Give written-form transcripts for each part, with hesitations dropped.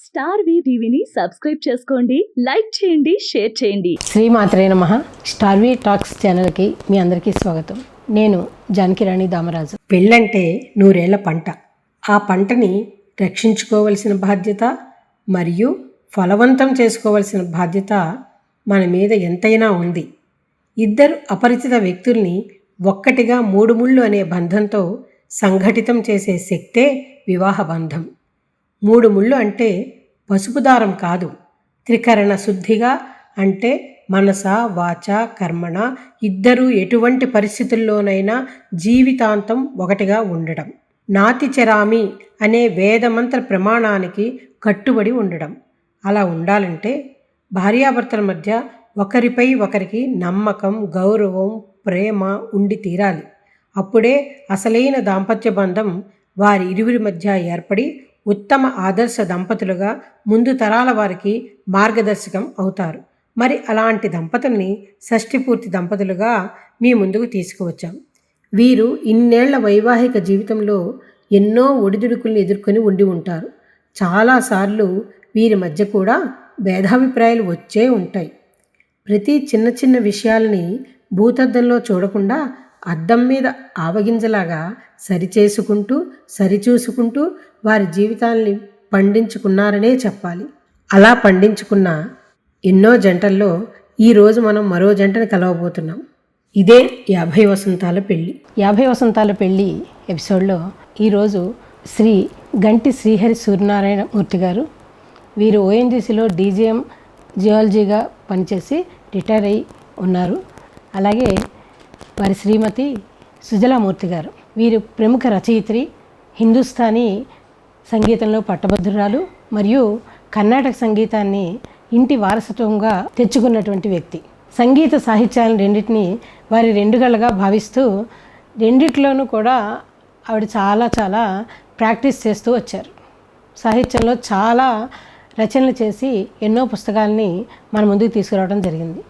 టీవీని సబ్స్క్రైబ్ చేసుకోండి, లైక్ చేయండి, షేర్ చేయండి. శ్రీమాత్రే నమః. స్టార్వీ టాక్స్ ఛానల్కి మీ అందరికీ స్వాగతం. నేను జానకిరాణి దామరాజు. పెళ్ళంటే 100 ఏళ్ల పంట. ఆ పంటని రక్షించుకోవలసిన బాధ్యత మరియు ఫలవంతం చేసుకోవలసిన బాధ్యత మన మీద ఎంతైనా ఉంది. ఇద్దరు అపరిచిత వ్యక్తుల్ని ఒక్కటిగా 3 ముళ్ళు అనే బంధంతో సంఘటితం చేసే శక్తే వివాహ బంధం. 3 ముళ్ళు అంటే పసుపు దారం కాదు. త్రికరణ శుద్ధిగా అంటే మనస వాచ కర్మణ ఇద్దరూ ఎటువంటి పరిస్థితుల్లోనైనా జీవితాంతం ఒకటిగా ఉండడం. నాతి చరామి అనే వేదమంత్ర ప్రమాణానికి కట్టుబడి ఉండడం. అలా ఉండాలంటే భార్యాభర్తల మధ్య ఒకరిపై ఒకరికి నమ్మకం, గౌరవం, ప్రేమ ఉండి తీరాలి. అప్పుడే అసలైన దాంపత్య బంధం వారి ఇరువురి మధ్య ఏర్పడి ఉత్తమ ఆదర్శ దంపతులుగా ముందు తరాల వారికి మార్గదర్శకం అవుతారు. మరి అలాంటి దంపతుల్ని షష్ఠిపూర్తి దంపతులుగా మీ ముందుకు తీసుకువచ్చాం. వీరు ఇన్నేళ్ల వైవాహిక జీవితంలో ఎన్నో ఒడిదుడుకుల్ని ఎదుర్కొని ఉండి ఉంటారు. చాలాసార్లు వీరి మధ్య కూడా భేదాభిప్రాయాలు వచ్చే ఉంటాయి. ప్రతి చిన్న చిన్న విషయాలని భూతద్దంలో చూడకుండా అద్దం మీద ఆవగింజలాగా సరిచూసుకుంటూ వారి జీవితాల్ని పండించుకున్నారనే చెప్పాలి. అలా పండించుకున్న ఎన్నో జంటల్లో ఈరోజు మనం మరో జంటను కలవబోతున్నాం. ఇదే 50 వసంతాల పెళ్ళి. 50 వసంతాల పెళ్ళి ఎపిసోడ్లో ఈరోజు శ్రీ గంటి శ్రీహరి సూర్యనారాయణ మూర్తి గారు. వీరు ఓఎన్జీసీలో డీజీఎం జియాలజీగా పనిచేసి రిటైర్ అయి ఉన్నారు. అలాగే వారి శ్రీమతి సుజలామూర్తి గారు. వీరు ప్రముఖ రచయిత్రి, హిందుస్థానీ సంగీతంలో పట్టభద్రురాలు మరియు కర్ణాటక సంగీతాన్ని ఇంటి వారసత్వంగా తెచ్చుకున్నటువంటి వ్యక్తి. సంగీత సాహిత్యాలను రెండింటినీ వారి 2 గళ్ళగా భావిస్తూ రెండిట్లోనూ కూడా ఆవిడ చాలా ప్రాక్టీస్ చేస్తూ వచ్చారు. సాహిత్యంలో చాలా రచనలు చేసి ఎన్నో పుస్తకాలని మన ముందుకు తీసుకురావడం జరిగింది.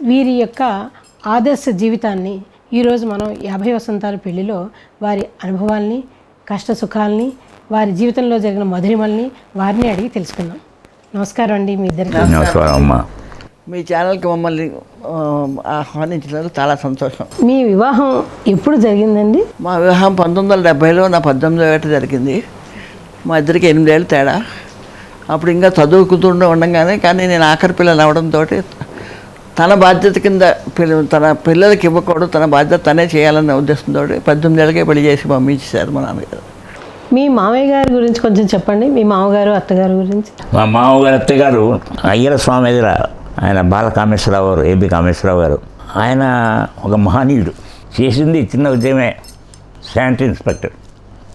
వీరి యొక్క ఆదర్శ జీవితాన్ని ఈరోజు మనం 50 వసంతాల పెళ్లిలో వారి అనుభవాల్ని, కష్ట సుఖాలని, వారి జీవితంలో జరిగిన మధురిమల్ని వారిని అడిగి తెలుసుకుందాం. నమస్కారం అండి మీ ఇద్దరికి. నమస్కారం అమ్మా. మీ ఛానల్కి మమ్మల్ని ఆహ్వానించినందుకు చాలా సంతోషం. మీ వివాహం ఎప్పుడు జరిగిందండి? మా వివాహం 1970లో నా 18వ ఏట జరిగింది. మా ఇద్దరికి 8 ఏళ్ళు తేడా. అప్పుడు ఇంకా చదువుకుంటూ ఉండగానే కానీ నేను ఆఖరి పిల్లలు అవడంతో తన బాధ్యత కింద తన పిల్లలకి ఇవ్వకూడదు, తన బాధ్యత తనే చేయాలనే ఉద్దేశంతో 18 ఏళ్ళకే పెళ్లి చేసి పంపించేశారు మా నాన్నగారు. మీ మామయ్య గారి గురించి కొంచెం చెప్పండి. మీ మామగారు అత్తగారి గురించి. మా మామగారు అత్తగారు అయ్యల స్వామి ఎదుర ఆయన బాలకామేశ్వరరావు గారు, ఏబి కామేశ్వరరావు గారు. ఆయన ఒక మహనీయుడు. చేసింది చిన్న ఉద్యమే, శానిటరీ ఇన్స్పెక్టర్.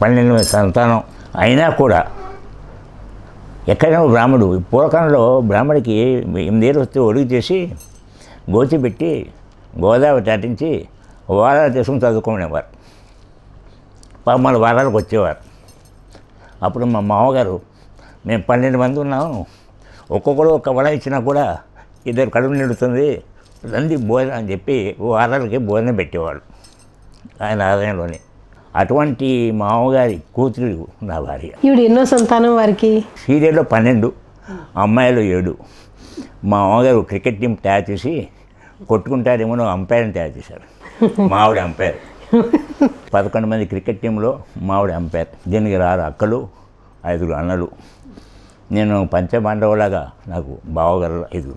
12 సంతానం అయినా కూడా ఎక్కడైనా బ్రాహ్మడు. పూర్వకాలంలో బ్రాహ్మడికి 8 ఏళ్ళు వస్తే ఒడుగు చేసి గోచి పెట్టి గోదావరి దాటించి వారాలు చేసుకుని చదువుకునేవారు. మళ్ళీ వారాలకు వచ్చేవారు. అప్పుడు మా మామగారు, మేము 12 మంది ఉన్నాము, ఒక్కొక్కరు ఒక్క వడ ఇచ్చినా కూడా 2 కడుపు నిండుతుంది, రండి భోజనం అని చెప్పి వారాలకి భోజనం పెట్టేవాడు ఆయన ఆదాయంలోనే. అటువంటి మామగారి కూతురు నా భార్య. ఈవిడ ఎన్నో సంతానం వారికి? సీరియల్లో 12, అమ్మాయిలు 7. మా మామగారు క్రికెట్ టీం తయారు చేసి కొట్టుకుంటారేమో అంపైర్ని తయారు చేశారు. మావిడ అంపైర్. 11 మంది క్రికెట్ టీంలో మావిడ అంపైర్. దీనికి 6 అక్కలు, 5 అన్నలు. నేను పంచపాండవులాగా నాకు బావగారు 5.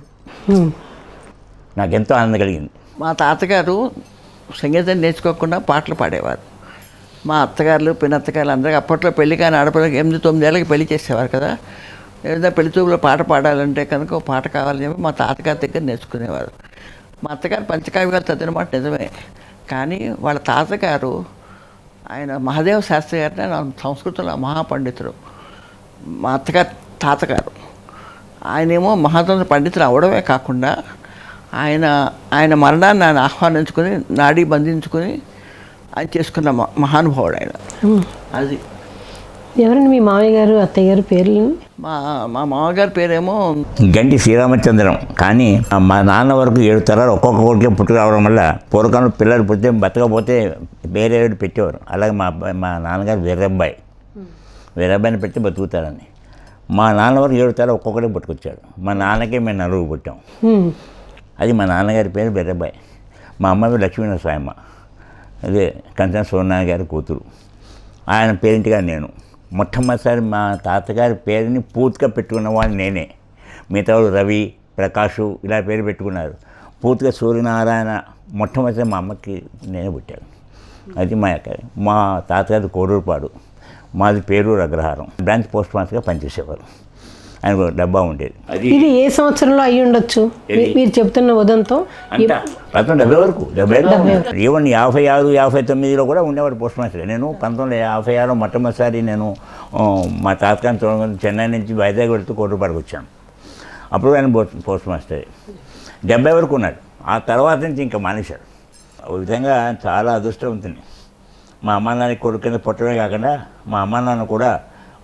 నాకెంతో ఆనందం కలిగింది. మా తాతగారు సంగీతం నేర్చుకోకుండా పాటలు పాడేవారు. మా అత్తగారులు, పిన్నత్తగారులు అందరికీ అప్పట్లో పెళ్లి కానీ ఆడపిల్లకి 8-9 ఏళ్ళకి పెళ్లి చేసేవారు కదా. ఏదైనా పెళ్లి చూపులో పాట పాడాలంటే కనుక ఒక పాట కావాలని చెప్పి మా తాతగారి దగ్గర నేర్చుకునేవారు. మా అత్తగారు పంచకావ్యాలు చదివిన మాట నిజమే. కానీ వాళ్ళ తాతగారు ఆయన మహాదేవ శాస్త్రి గారిని సంస్కృతంలో మహాపండితుడు. మా అత్తగారు తాతగారు ఆయనేమో మహాతంత్ర పండితులు అవడమే కాకుండా ఆయన మరణాన్ని ఆయన ఆహ్వానించుకొని నాడీ బంధించుకొని ఆయన చేసుకున్న మహానుభావుడు ఆయన. అది ఎవరండి మీ మామయ్య గారు అత్తయ్య గారు పేర్లు? మా మామగారి పేరేమో గంటి శ్రీరామచంద్రం. కానీ మా నాన్న వరకు 7 తరాలు ఒక్కొక్క కోటిలో పుట్టుకు రావడం వల్ల పూర్వకాలంలో పిల్లలు పుట్టితే బతకపోతే వేరే పెట్టేవారు. అలాగే మా నాన్నగారు వీరబ్బాయిని పెడితే బతుకుతారని. మా నాన్న వరకు 7 తరాలు ఒక్కొక్కడే పుట్టుకొచ్చాడు. మా నాన్నకే మేము నలుగురు పుట్టాం. అది మా నాన్నగారి పేరు బెర్రబాయ్, మా అమ్మ పేరు లక్ష్మీనరసాయమ్మ, అదే కంచన సోనారాయణ గారి కూతురు. ఆయన పేరింటిగా నేను మొట్టమొదటిసారి మా తాతగారి పేరుని పూర్తిగా పెట్టుకున్నవాడు నేనే. మిగతా వాళ్ళు రవి, ప్రకాషు ఇలా పేరు పెట్టుకున్నారు. పూర్తిగా సూర్యనారాయణ మొట్టమొదటి మా అమ్మకి నేనే పుట్టాను. అది మా తాతగారి కోడూరుపాడు, మాది పేరూరు అగ్రహారం. బ్రాంచ్ పోస్ట్ మాస్టర్గా పనిచేసేవారు. ఆయన డబ్బా ఉండేది. అది ఇది ఏ సంవత్సరంలో అయ్యి ఉండొచ్చు మీరు చెప్తున్న ఉదంతో? 1970 వరకు, 70 ఈవెన్ 56, 59లో కూడా ఉండేవాడు పోస్ట్ మాస్టర్. నేను 1956 మొట్టమొదటిసారి నేను మా తాతగారిని చూడగానే చెన్నై నుంచి వైజాగ్ వెళ్తూ కోటూరుపాడుకు వచ్చాను. అప్పుడు ఆయన పోస్ట్ మాస్టర్ 70 వరకు ఉన్నాడు. ఆ తర్వాత నుంచి ఇంకా మానేశాడు. ఒక విధంగా చాలా అదృష్టవంతుని. మా అమ్మ నాన్నకి కొడుకు కింద పుట్టడమే కాకుండా మా అమ్మ నాన్న కూడా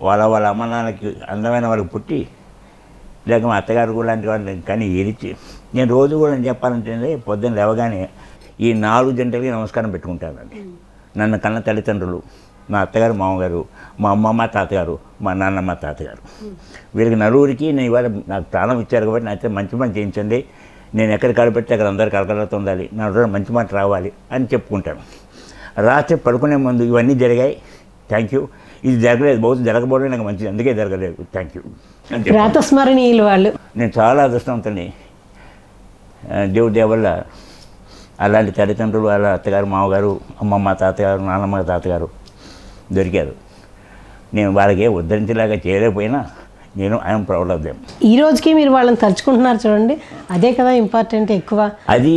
వాళ్ళ అమ్మ నాన్నకి అందమైన వాళ్ళకి పుట్టి, లేక మా అత్తగారు కూడా లాంటి వాళ్ళు కానీ ఏడిచి, నేను రోజు కూడా చెప్పాలంటే పొద్దున్న లేవగానే ఈ 4 జంటలకి నమస్కారం పెట్టుకుంటానండి. నన్ను కన్న తల్లిదండ్రులు, మా అత్తగారు మామగారు, మా అమ్మమ్మ తాతగారు, మా నాన్నమ్మ తాతగారు, వీళ్ళకి నలుగురికి నేను ఇవాళ నాకు ప్రాణం ఇచ్చారు కాబట్టి నాతో మంచి పని చేయించండి, నేను ఎక్కడ కలపెడితే అక్కడ అందరు కలకలతో ఉండాలి, నా రోజు మంచి మాట రావాలి అని చెప్పుకుంటాను. రాత్రి పడుకునే ముందు ఇవన్నీ జరిగాయి, థ్యాంక్ యూ, ఇది జరగలేదు, బహుశా జరగబోవడం నాకు మంచిది, అందుకే జరగలేదు, థ్యాంక్ యూ అని రాతస్మరణీయులు వాళ్ళు. నేను చాలా అదృష్టవంతుని. దేవుడి వల్ల అలాంటి తల్లిదండ్రులు, వాళ్ళ అత్తగారు, మామగారు, అమ్మమ్మ తాతగారు, నాన్నమ్మ తాతగారు దొరికారు. నేను వాళ్ళకి ఉద్ధరించేలాగా చేయలేకపోయినా నేను ఐఎమ్ ప్రౌడ్ ఆఫ్ దెమ్. ఈ రోజుకి మీరు వాళ్ళని తలుచుకుంటున్నారు చూడండి, అదే కదా ఇంపార్టెంట్ ఎక్కువ. అది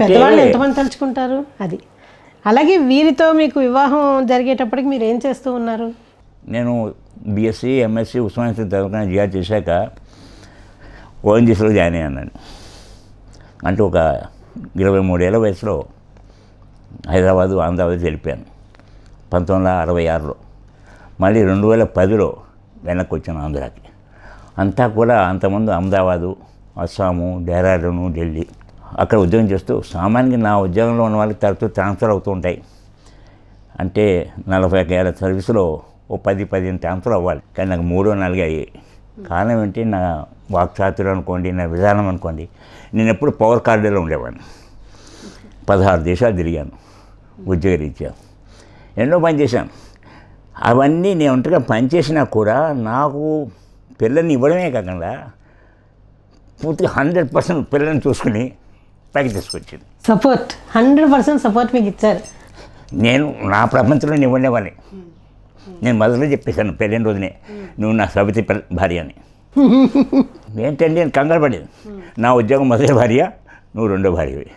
పెద్దవాళ్ళు ఎంతమంది తలుచుకుంటారు అది. అలాగే వీరితో మీకు వివాహం జరిగేటప్పటికి మీరు ఏం చేస్తూ ఉన్నారు? నేను బీఎస్సీ, ఎంఎస్సీ ఉస్మానియా చదువుకుని జిఆర్ చేశాక ఓఎన్జీసీలో జాయిన్ అయ్యాను. అంటే ఒక 23 ఏళ్ళ వయసులో హైదరాబాదు, ఆంధ్రాబాద్ వెళ్ళిపోయాను 1966లో. మళ్ళీ 2010లో వెనక్కి వచ్చాను ఆంధ్రాకి. అంతా కూడా అంతకుముందు అహ్మదాబాదు, అస్సాము, డెహ్రాడూను, ఢిల్లీ అక్కడ ఉద్యోగం చేస్తూ, సామాన్యంగా నా ఉద్యోగంలో ఉన్న వాళ్ళకి తరచూ ట్రాన్స్ఫర్ అవుతూ ఉంటాయి. అంటే 40 ఏళ్ళ సర్వీసులో ఓ 10-15 ట్రాన్స్ఫర్ అవ్వాలి, కానీ నాకు 3-4 అయ్యాయి. కారణం ఏంటి? నా వాక్చాతుర్యం అనుకోండి, నా విధానం అనుకోండి. నేను ఎప్పుడు పవర్ కార్డులో ఉండేవాడిని. 16 దేశాలు తిరిగాను ఉద్యోగరీత్యా, ఎన్నో పని చేశాను. అవన్నీ నేను ఒంటరిగా పనిచేసినా కూడా నాకు పిల్లల్ని ఇవ్వడమే కాకుండా పూర్తిగా 100% పిల్లల్ని చూసుకుని పైకి తీసుకొచ్చింది. సపోర్ట్ 100% సపోర్ట్ మీకు ఇచ్చారు. నేను నా ప్రపంచంలో నేను ఉండేవాడిని. నేను మొదలు చెప్పేశాను పెళ్ళిన రోజునే, నువ్వు నా సవితి భార్య అని. ఏంటండి నేను కంగారు పడేది. నా ఉద్యోగం మొదటి భార్య, నువ్వు రెండో భార్యవి.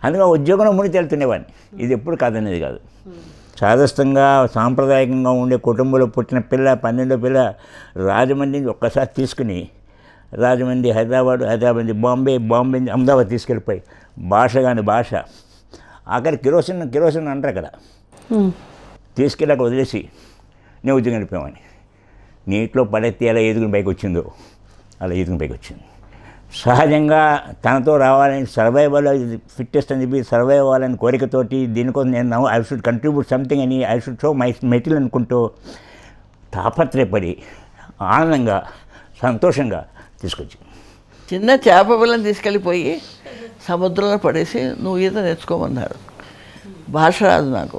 అందుకే ఉద్యోగంలో మునిగి తెలుతుండేవాడిని. ఇది ఎప్పుడు కాదనేది కాదు. సాదస్తంగా సాంప్రదాయకంగా ఉండే కుటుంబంలో పుట్టిన పిల్ల, 12వ పిల్ల రాజమండ్రి ఒక్కసారి తీసుకుని రాజమండ్రి, హైదరాబాద్ నుంచి బాంబే నుంచి అహ్మదాబాద్ తీసుకెళ్ళిపోయి భాష ఆఖరి కిరోసిన్ అంటారు కదా, తీసుకెళ్ళాక వదిలేసి నేను ఉద్యోగం వెళ్ళిపోయామని. నీటిలో పడెత్తి ఎలా ఎదుగుని పైకి వచ్చిందో అలా ఎదుగుని పైకి వచ్చింది. సహజంగా తనతో రావాలని సర్వైవల్ ఫిట్టెస్ట్ అని చెప్పి సర్వైవ్ అవ్వాలని కోరికతోటి దీనికోసం నేను ఐ షుడ్ కంట్రిబ్యూట్ సంథింగ్ అని, I should show my material అనుకుంటూ తాపత్రయపడి ఆనందంగా సంతోషంగా తీసుకొచ్చి చిన్న చేప పిల్లని తీసుకెళ్ళిపోయి సముద్రంలో పడేసి నువ్వు ఈత నేర్చుకోమన్నారు. భాష రాదు నాకు,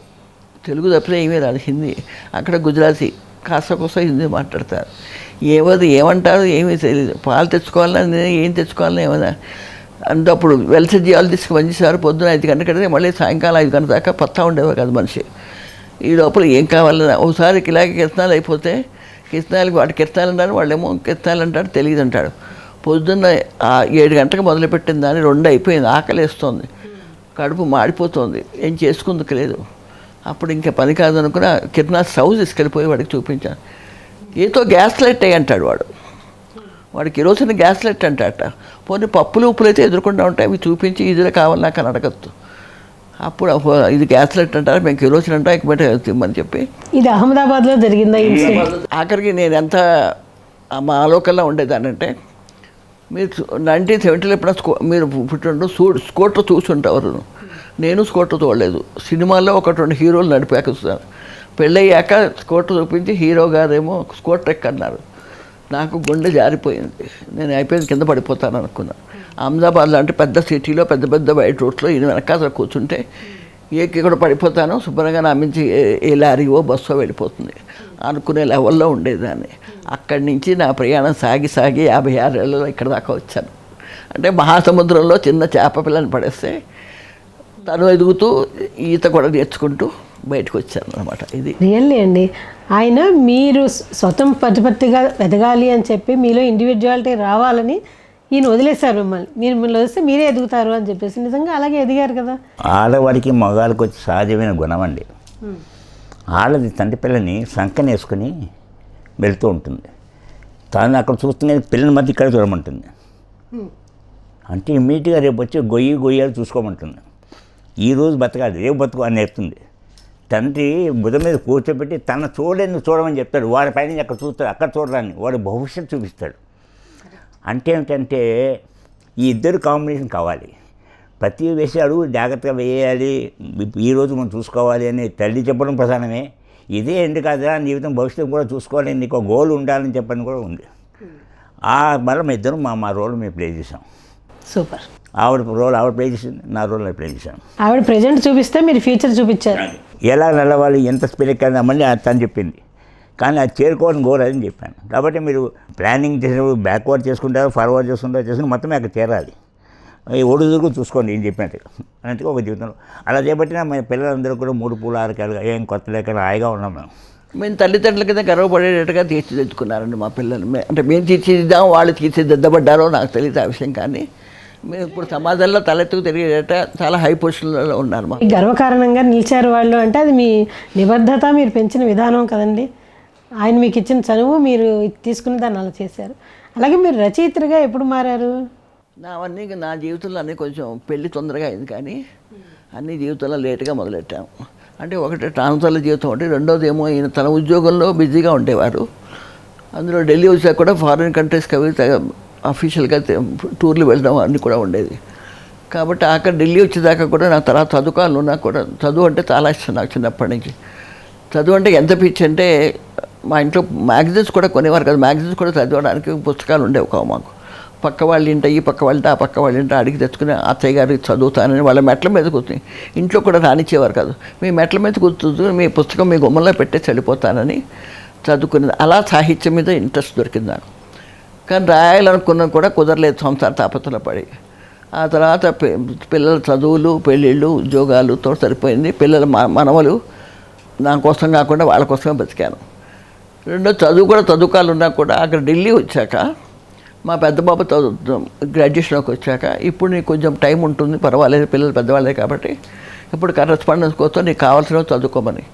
తెలుగు తప్పితే ఏమీ రాదు, హిందీ, అక్కడ గుజరాతీ, కాస్త హిందీ మాట్లాడతారు. ఏమంటారు ఏమీ తెలియదు. పాలు తెచ్చుకోవాలని, ఏం తెచ్చుకోవాలని ఏమైనా అంటే అప్పుడు వెల్సెట్ జియాలజిస్ట్కి పనిచేసేవారు. పొద్దున 5 గంటల కంటే మళ్ళీ సాయంకాలం 5 గంటల దాకా పత్తా ఉండేవారు కాదు మనిషి. ఈ లోపల ఏం కావాలన్నా ఒకసారి ఇలాగే కిరసనాలు అయిపోతే కిరసనాలకి వాటి కిరసనాలు అంటారు, వాళ్ళేమో కిరసనాలు అంటారు, తెలియదు అంటాడు. పొద్దున్న 7 గంటలకు మొదలుపెట్టిన దాన్ని 2 అయిపోయింది, ఆకలేస్తుంది, కడుపు మాడిపోతుంది, ఏం చేసుకుందుకు లేదు. అప్పుడు ఇంకా పని కాదనుకున్న కిరణా స్టవ్ తీసుకెళ్ళిపోయి వాడికి చూపించాను. ఏతో గ్యాస్ లైట్ అంటాడు వాడికి ఈరోజున గ్యాస్ లైట్ అంటాట. పోనీ పప్పులు ఉప్పులు అయితే ఎదుర్కొంటూ ఉంటాయి, అవి చూపించి ఇదిలో కావాలి నాకు అని అడగద్దు. అప్పుడు ఇది గ్యాస్ లైట్ అంటారు, మేము కిరోసిన్ అంటాం, ఇక బయట తిమ్మని చెప్పి. ఇది అహ్మదాబాద్లో జరిగిందా? ఆఖరికి నేను ఎంత మా ఆలోకల్లా ఉండేదానంటే, మీరు 1970లో ఎప్పుడైనా మీరు పుట్టినప్పుడు స్కూటర్ చూసుంటారు. నేను స్కూటర్ చూడలేదు. సినిమాల్లో 1-2 హీరోలు నడిపాక చూస్తాను. పెళ్ళయ్యాక స్కూటర్ చూపించి హీరో గారేమో స్కూటర్ ఎక్కన్నారు. నాకు గుండె జారిపోయింది. నేను అయిపోయింది, కింద పడిపోతాను అనుకున్నాను. అహ్మదాబాద్ లాంటి పెద్ద సిటీలో పెద్ద పెద్ద వైట్ రోడ్లో ఈయన వెనకాల కూర్చుంటే ఇక్కడ పడిపోతాను, శుభ్రంగా నా మించి ఏ లారీవో బస్సో వెళ్ళిపోతుంది అనుకునే లెవెల్లో ఉండేదాన్ని. అక్కడి నుంచి నా ప్రయాణం సాగి 56 ఏళ్ళలో ఇక్కడ దాకా వచ్చాను. అంటే మహాసముద్రంలో చిన్న చేప పిల్లని పడేస్తే తను ఎదుగుతూ ఈత కూడా నేర్చుకుంటూ బయటకు వచ్చాను అనమాట. ఇది రియల్లీ అండి. ఆయన మీరు స్వతం ప్రతిపత్తిగా ఎదగాలి అని చెప్పి మీలో ఇండివిజువాలిటీ రావాలని ఈయన వదిలేశారు మిమ్మల్ని. మిమ్మల్ని వదిలేస్తే మీరే ఎదుగుతారు అని చెప్పేసి నిజంగా అలాగే ఎదిగారు కదా. ఆడవాడికి మగాళ్ళకి వచ్చి సహజమైన గుణం అండి. ఆడది తండ్రి పిల్లని సంకని వేసుకుని వెళ్తూ ఉంటుంది. తాను అక్కడ చూస్తున్న పిల్లల మధ్య ఇక్కడ చూడమంటుంది. అంటే ఇమ్మీడియట్గా రేపు వచ్చి గొయ్యాలు చూసుకోమంటుంది. ఈరోజు బతకాలి, రేపు బతుకు అని నేర్పుతుంది. తండ్రి బుధ మీద కూర్చోబెట్టి తన చూడమని చెప్తాడు. వాడి పైన అక్కడ చూస్తాడు, అక్కడ చూడరాని వాడి భవిష్యత్తు చూపిస్తాడు. అంటే ఏమిటంటే ఈ ఇద్దరు కాంబినేషన్ కావాలి. ప్రతి వేసే అడుగు జాగ్రత్తగా వేయాలి, ఈరోజు మనం చూసుకోవాలి అని తల్లి చెప్పడం ప్రధానమే. ఇదే ఎందు కాదా జీవితం భవిష్యత్తు కూడా చూసుకోవాలి, నీకు గోల్ ఉండాలని చెప్పని కూడా ఉంది. ఆ బలం ఇద్దరు మా రోల్ మేము ప్లే చేసాం. సూపర్. ఆవిడ రోల్ ఆవిడ ప్లే చేసింది, నా రోల్ నేను ప్లే చేశాను. ఆవిడ ప్రెజెంట్ చూపిస్తే మీరు ఫ్యూచర్ చూపించారు. ఎలా నడవాలి, ఎంత స్పిరిట్ కదా మళ్ళీ తను చెప్పింది. కానీ అది చేరుకోవాలని గోల్ అని చెప్పాను. కాబట్టి మీరు ప్లానింగ్ చేసినప్పుడు బ్యాక్వర్డ్ చేసుకుంటారు, ఫార్వర్డ్ చేసుకుని మొత్తం అక్కడ చేరాలి. ఈ ఒడుదుగు చూసుకోండి ఏం చెప్పినట్టుగా అన్నట్టుగా ఒక జీవితంలో అలా చేపట్టిన మన పిల్లలందరూ కూడా 3 పూలు 6 కాయలుగా ఏం కొత్త లేక హాయిగా ఉన్నాం. మేము తల్లిదండ్రుల కింద గర్వపడేటట్టుగా తీర్చిదిద్దుకున్నారండి మా పిల్లలు. అంటే మేము తీర్చిదిద్దాం, వాళ్ళు తీర్చిదిద్దబడ్డారో నాకు తెలియదు ఆ విషయం. కానీ మేము ఇప్పుడు సమాజంలో తలెత్తుకు తిరిగేట చాలా హై పొజిషన్లలో ఉన్నారు. మా గర్వకారణంగా నిలిచారు వాళ్ళు అంటే అది మీ నిబద్ధత, మీరు పెంచిన విధానం కదండి. ఆయన మీకు ఇచ్చిన చనువు, మీరు తీసుకుని దాన్ని అలా చేశారు. అలాగే మీరు రచయిత్రిగా ఎప్పుడు మారారు? నా జీవితంలో అన్నీ కొంచెం పెళ్ళి తొందరగా అయింది, కానీ అన్ని జీవితంలో లేటుగా మొదలెట్టాము. అంటే ఒకటి ట్రాన్స్ఫర్ల జీవితం ఒకటి, రెండోది ఏమో ఈయన తన ఉద్యోగంలో బిజీగా ఉండేవారు. అందులో ఢిల్లీ వచ్చాక కూడా ఫారిన్ కంట్రీస్కి అవి అఫీషియల్గా టూర్లు వెళ్ళడం అన్నీ కూడా ఉండేది. కాబట్టి అక్కడ ఢిల్లీ వచ్చేదాకా కూడా నాకు తర్వాత చదువుకోవాలన్నా కూడా చదువు అంటే చాలా ఇష్టం నాకు చిన్నప్పటి నుంచి. చదువు అంటే ఎంత పిచ్చి అంటే మా ఇంట్లో మ్యాగజైన్స్ కూడా కొనేవారు కదా, మ్యాగజైన్స్ కూడా చదవడానికి పుస్తకాలు ఉండేవి కావు మాకు. పక్క వాళ్ళ ఇంట ఈ పక్క వాళ్ళ ఆ పక్క వాళ్ళ ఇంట అడిగి తెచ్చుకుని అత్తయ్య గారికి చదువుతానని వాళ్ళ మెట్ల మీద కూర్చుని ఇంట్లో కూడా రానిచ్చేవారు కాదు. మీ మెట్ల మీద కూర్చుని మీ పుస్తకం మీ గుమ్మలో పెట్టేసి వెళ్ళిపోతానని చదువుకునేది. అలా సాహిత్యం మీద ఇంట్రెస్ట్ దొరికింది నాకు. కానీ రాయాలనుకున్నా కూడా కుదరలేదు, సంసార తాపత్రలో పడి. ఆ తర్వాత పిల్లల చదువులు, పెళ్ళిళ్ళు, ఉద్యోగాలతో సరిపోయింది. పిల్లల మనవలు నా కోసం కాకుండా వాళ్ళ కోసమే బతికాను. రెండో చదువు కూడా చదువుకాలున్నా కూడా అక్కడ ఢిల్లీ వచ్చాక మా పెద్ద బాబు గ్రాడ్యుయేషన్లోకి వచ్చాక ఇప్పుడు నీకు కొంచెం టైం ఉంటుంది, పర్వాలేదు, పిల్లలు పెద్దవాళ్ళే కాబట్టి ఇప్పుడు కరెస్పాండెన్స్ కోసం నీకు కావాల్సినవి చదువుకోమని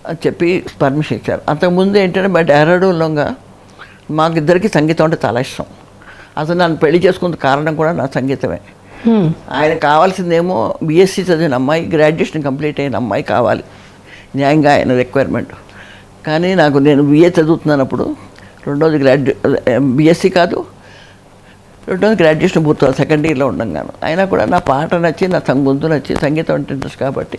అని చెప్పి పర్మిషన్ ఇచ్చారు. అంతకుముందు ఏంటంటే మా డెహ్రాడూన్లోగా మాకిద్దరికి సంగీతం అంటే చాలా ఇష్టం. అసలు నన్ను పెళ్లి చేసుకున్న కారణం కూడా నా సంగీతమే. ఆయన కావాల్సిందేమో బీఎస్సీ చదివిన అమ్మాయి, గ్రాడ్యుయేషన్ కంప్లీట్ అయిన అమ్మాయి కావాలి, న్యాయంగా ఆయన రిక్వైర్మెంట్. కానీ నేను బిఏ చదువుతున్నప్పుడు రెండోది బీఎస్సీ కాదు, రెండోది గ్రాడ్యుయేషన్ పూర్తి సెకండ్ ఇయర్లో ఉండగాను. అయినా కూడా నా పాట నచ్చి, నా గొంతు నచ్చి, సంగీతం అంటే ఇంట్రెస్ట్ కాబట్టి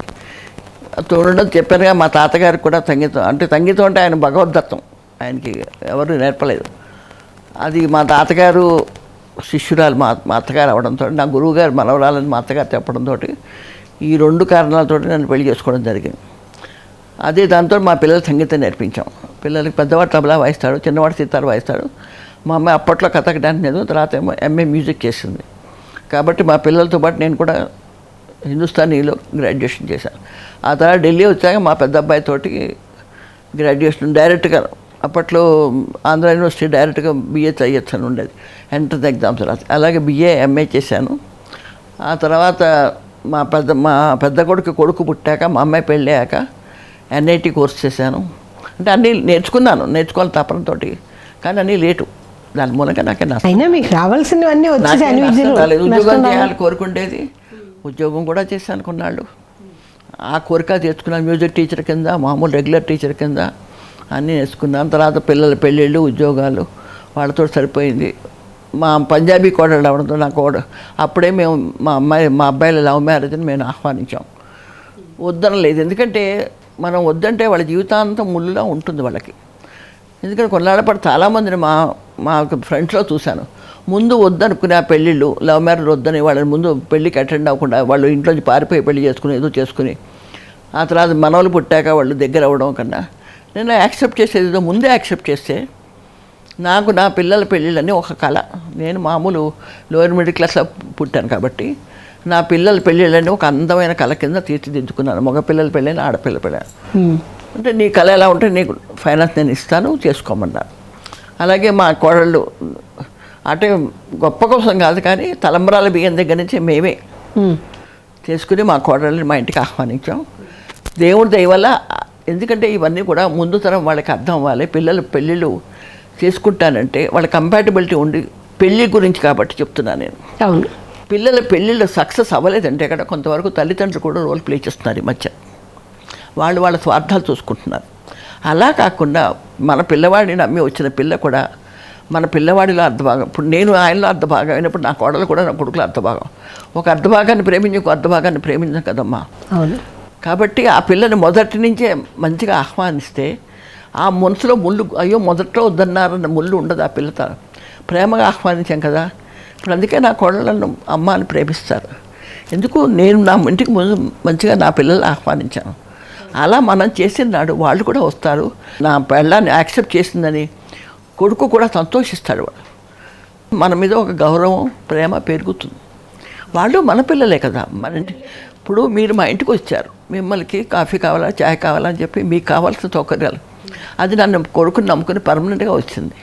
రెండోది చెప్పానుగా మా తాతగారికి కూడా సంగీతం అంటే ఆయన భగవద్దత్తం, ఆయనకి ఎవరు నేర్పలేదు. అది మా తాతగారు శిష్యురాలు మా అత్తగారు అవడంతో, నా గురువుగారు మనవరాలని మా అత్తగారు చెప్పడంతో ఈ 2 కారణాలతో నన్ను పెళ్లి చేసుకోవడం జరిగింది. అదే దాంతో మా పిల్లలు సంగీతం నేర్పించాం. పిల్లలకి పెద్దవాడు తబలా వాయిస్తాడు, చిన్నవాడు సితార్ వాయిస్తాడు. మా అమ్మాయి అప్పట్లో కథక్ డాన్స్ లేదు, తర్వాత ఏమో ఎంఏ మ్యూజిక్ చేసింది. కాబట్టి మా పిల్లలతో పాటు నేను కూడా హిందుస్థానీలో గ్రాడ్యుయేషన్ చేశాను. ఆ తర్వాత ఢిల్లీ వచ్చాక మా పెద్ద అబ్బాయితోటి గ్రాడ్యుయేషన్ డైరెక్ట్గా, అప్పట్లో ఆంధ్ర యూనివర్సిటీ డైరెక్ట్గా బిఏ చేయొచ్చు అని ఉండేది, ఎంట్రన్స్ ఎగ్జామ్స్ రాసి. అలాగే బిఏ ఎంఏ చేశాను. ఆ తర్వాత మా పెద్ద కొడుకు పుట్టాక, మా అమ్మాయి పెళ్ళాక ఎన్ఐటి కోర్స్ చేశాను. అంటే అన్నీ నేర్చుకోవాలి తపనతో, కానీ అన్నీ లేటు. దాని మూలంగా నాకే ఉద్యోగం చేయాలి కోరుకుండేది. ఉద్యోగం కూడా చేశాను కొన్నాళ్ళు. ఆ కోరిక తెచ్చుకున్నాను. మ్యూజిక్ టీచర్ కింద, మామూలు రెగ్యులర్ టీచర్ కింద అన్నీ నేర్చుకున్నాను. తర్వాత పిల్లల పెళ్ళిళ్ళు, ఉద్యోగాలు, వాళ్ళతో సరిపోయింది. మా పంజాబీ కోడలు అవడంతో అప్పుడే మేము మా అబ్బాయిల లవ్ మ్యారేజ్ని మేము ఆహ్వానించాం. వద్దనలేదు, ఎందుకంటే మనం వద్దంటే వాళ్ళ జీవితాంతం ముళ్ళులా ఉంటుంది వాళ్ళకి. ఎందుకంటే కొన్నాళ్ళ పాటు చాలామందిని మా ఫ్రెండ్స్లో చూశాను. ముందు వద్దనుకునే ఆ పెళ్ళిళ్ళు, లవ్ మ్యారేజ్ వద్దని వాళ్ళని ముందు పెళ్ళికి అటెండ్ అవ్వకుండా వాళ్ళు ఇంట్లోంచి పారిపోయి పెళ్లి చేసుకుని ఏదో చేసుకుని ఆ తర్వాత మనవలు పుట్టాక వాళ్ళు దగ్గర అవ్వడం కన్నా నేను యాక్సెప్ట్ చేసేది ఏదో ముందే యాక్సెప్ట్ చేస్తే నాకు నా పిల్లల పెళ్ళిళ్ళన్నీ ఒక కళ. నేను మామూలు లోయర్ మిడిల్ క్లాస్లో పుట్టాను కాబట్టి నా పిల్లల పెళ్ళిళ్ళన్నీ ఒక అందమైన కళ కింద తీర్చిదిద్దుకున్నాను. మగ పిల్లల పెళ్ళైనా ఆడపిల్ల పెళ్ళ అంటే నీ కళ ఎలా ఉంటే నీకు ఫైనాన్స్ నేను ఇస్తాను, చేసుకోమన్నారు. అలాగే మా కోడళ్ళు అంటే గొప్ప కోసం కాదు కానీ తలంబరాల బియ్యం దగ్గర నుంచి మేమే చేసుకుని మా కోడళ్ళని మా ఇంటికి ఆహ్వానించాం. దేవుడి దయ వల్ల, ఎందుకంటే ఇవన్నీ కూడా ముందు తరం వాళ్ళకి అర్థం అవ్వాలి. పిల్లలు పెళ్ళిళ్ళు చేసుకుంటానంటే వాళ్ళ కంపాటబిలిటీ ఉండి పెళ్ళి గురించి కాబట్టి చెప్తున్నాను నేను. అవును, పిల్లల పెళ్ళిళ్ళు సక్సెస్ అవ్వలేదంటే ఇక్కడ కొంతవరకు తల్లిదండ్రులు కూడా రోల్ ప్లే చేస్తున్నారు. ఈ మధ్య వాళ్ళ స్వార్థాలు చూసుకుంటున్నారు. అలా కాకుండా మన పిల్లవాడిని నమ్మి వచ్చిన పిల్ల కూడా మన పిల్లవాడిలో అర్ధభాగం, ఇప్పుడు నేను ఆయనలో అర్ధభాగం అయినప్పుడు నా కోడలు కూడా నా కొడుకులో అర్ధభాగం. ఒక అర్ధభాగాన్ని ప్రేమించి ఒక అర్ధభాగాన్ని ప్రేమించాం కదమ్మా. అవును. కాబట్టి ఆ పిల్లని మొదటి నుంచే మంచిగా ఆహ్వానిస్తే ఆ మనసులో ముళ్ళు, అయ్యో మొదట్లో వద్దన్నారన్న ముళ్ళు ఉండదు. ఆ పిల్లతో ప్రేమగా ఆహ్వానించాం కదా. ఇప్పుడు అందుకే నా కోడళ్ళను అమ్మ అని ప్రేమిస్తారు. ఎందుకు నేను నా ఇంటికి ముందు మంచిగా నా పిల్లలు ఆహ్వానించాను. అలా మనం చేసిన నాడు వాళ్ళు కూడా వస్తారు. నా పెళ్ళాన్ని యాక్సెప్ట్ చేసిందని కొడుకు కూడా సంతోషిస్తాడు. వాడు మన మీద ఒక గౌరవం, ప్రేమ పెరుగుతుంది. వాళ్ళు మన పిల్లలే కదా. మన ఇంటి ఇప్పుడు మీరు మా ఇంటికి వచ్చారు, మిమ్మల్ని కాఫీ కావాలా, చాయ్ కావాలా అని చెప్పి మీకు కావాల్సిన సౌకర్యాలు అది నన్ను కొడుకుని నమ్ముకుని పర్మనెంట్గా వచ్చింది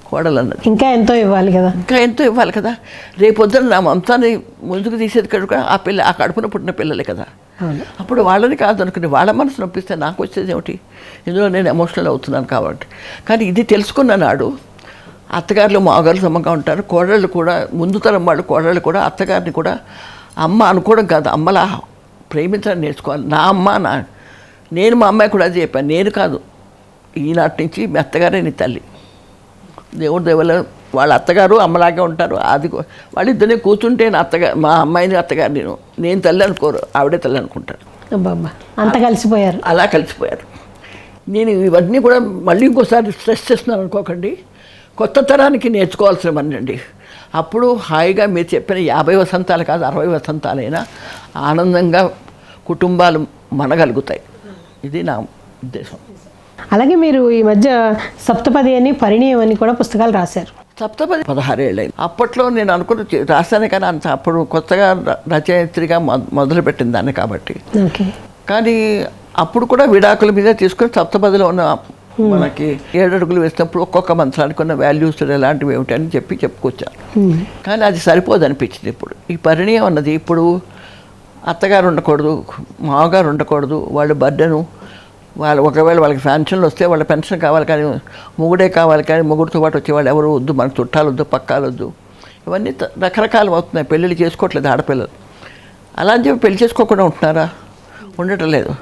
కోడలు అన్నది. ఇంకా ఎంతో ఇవ్వాలి కదా, ఇంకా ఎంతో ఇవ్వాలి కదా. రేపొద్దున నా వంశాన్ని ముందుకు తీసేది కనుక ఆ కడుపున పుట్టిన పిల్లలే కదా. అప్పుడు వాళ్ళని కాదు అనుకుని వాళ్ళ మనసు నొప్పిస్తే నాకు వచ్చేది ఏమిటి? ఇందులో నేను ఎమోషనల్ అవుతున్నాను కాబట్టి. కానీ ఇది తెలుసుకున్న నాడు అత్తగారులు మామగారు సమంగా ఉంటారు. కోడళ్ళు కూడా ముందు తరం వాళ్ళు కోడళ్ళు కూడా అత్తగారిని కూడా అమ్మ అనుకోవడం కాదు, అమ్మలా ప్రేమించడం నేర్చుకోవాలి. నా అమ్మ నేను మా అమ్మాయి కూడా అది చెప్పాను. నేను కాదు, ఈనాటి నుంచి మీ అత్తగారే నీ తల్లి. దేవుడి దేవుళ్ళ వాళ్ళ అత్తగారు అమ్మలాగే ఉంటారు. అది వాళ్ళిద్దరిని కూర్చుంటే మా అమ్మాయిని అత్తగారు నేను తల్లి అనుకోరు, ఆవిడే తల్లి అనుకుంటారు. అంత కలిసిపోయారు, అలా కలిసిపోయారు. నేను ఇవన్నీ కూడా మళ్ళీ ఇంకోసారి స్ట్రెస్ చేస్తున్నాను అనుకోకండి. కొత్త తరానికి నేర్చుకోవాల్సినవన్నీ అండి. అప్పుడు హాయిగా మీరు చెప్పిన 50 వసంతాలు కాదు 60 వసంతాలైనా ఆనందంగా కుటుంబాలు మనగలుగుతాయి. ఇది నా ఉద్దేశం. అలాగే మీరు ఈ మధ్య సప్తపది అని, పరిణయం అని కూడా పుస్తకాలు రాశారు. సప్తపది 16 ఏళ్ళైంది. అప్పట్లో నేను అనుకుని రాశానే కానీ అంత అప్పుడు కొత్తగా రచయిత్రిగా మొదలుపెట్టింది దాన్ని కాబట్టి. కానీ అప్పుడు కూడా విడాకుల మీద తీసుకుని సప్తపదిలో ఉన్న మనకి 7 అడుగులు వేసినప్పుడు ఒక్కొక్క మంత్రానికి ఉన్న వాల్యూస్ ఎలాంటివి ఏమిటి అని చెప్పుకొచ్చాను. కానీ అది సరిపోదు అనిపించింది. ఇప్పుడు ఈ పరిణయం అన్నది ఇప్పుడు అత్తగారు ఉండకూడదు, మామగారు ఉండకూడదు, వాళ్ళ బర్డెను వాళ్ళు ఒకవేళ వాళ్ళకి పెన్షన్లు వస్తే వాళ్ళ పెన్షన్ కావాలి కానీ మొగుడే కావాలి కానీ మొగుడితో పాటు వచ్చేవాళ్ళు ఎవరు వద్దు, మనకు చుట్టాలు వద్దు, పక్కాలు వద్దు. ఇవన్నీ రకరకాలు అవుతున్నాయి. పెళ్ళిళ్ళు చేసుకోవట్లేదు ఆడపిల్లలు. అలా అని చెప్పి పెళ్లి చేసుకోకుండా ఉంటున్నారా? ఉండటం లేదు.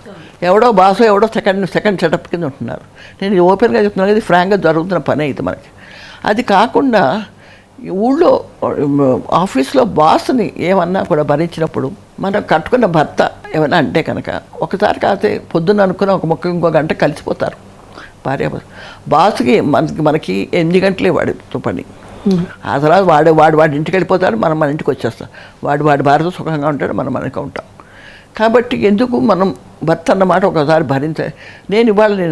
ఎవడో బాసో ఎవడో సెకండ్ సెటప్ కింద ఉంటున్నారు. నేను ఇది ఓపెన్గా చెప్తున్నాను, ఇది ఫ్రాంక్గా జరుగుతున్న పనే ఇది మనకి. అది కాకుండా ఊళ్ళో ఆఫీస్లో బాస్ని ఏమన్నా కూడా భరించినప్పుడు మనం కట్టుకున్న భర్త ఏమన్నా అంటే కనుక ఒకసారి కాకపోతే పొద్దున్న అనుకున్న ఒక ఇంకో గంట కలిసిపోతారు భార్య. బాస్కి మనకి 8 గంటలే వాడితో పని. ఆ తర్వాత వాడి ఇంటికి వెళ్ళిపోతాడు, మనం మన ఇంటికి వచ్చేస్తాం. వాడి భార్యతో సుఖంగా ఉంటాడు, మనం మనకి ఉంటాం. కాబట్టి ఎందుకు మనం భర్త అన్నమాట ఒకసారి భరించాలి. నేను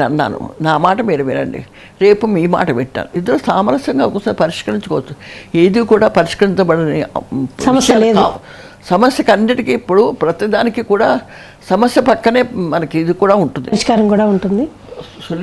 అన్నాను, నా మాట మీరు వినండి, రేపు మీ మాట వింటాను. ఇద్దరు సామరస్యంగా ఒకసారి పరిష్కరించుకోవచ్చు. ఏది కూడా పరిష్కరించబడని సమస్యకి అన్నిటికీ ఇప్పుడు ప్రతిదానికి కూడా సమస్య పక్కనే మనకి ఇది కూడా ఉంటుంది, పరిష్కారం కూడా ఉంటుంది.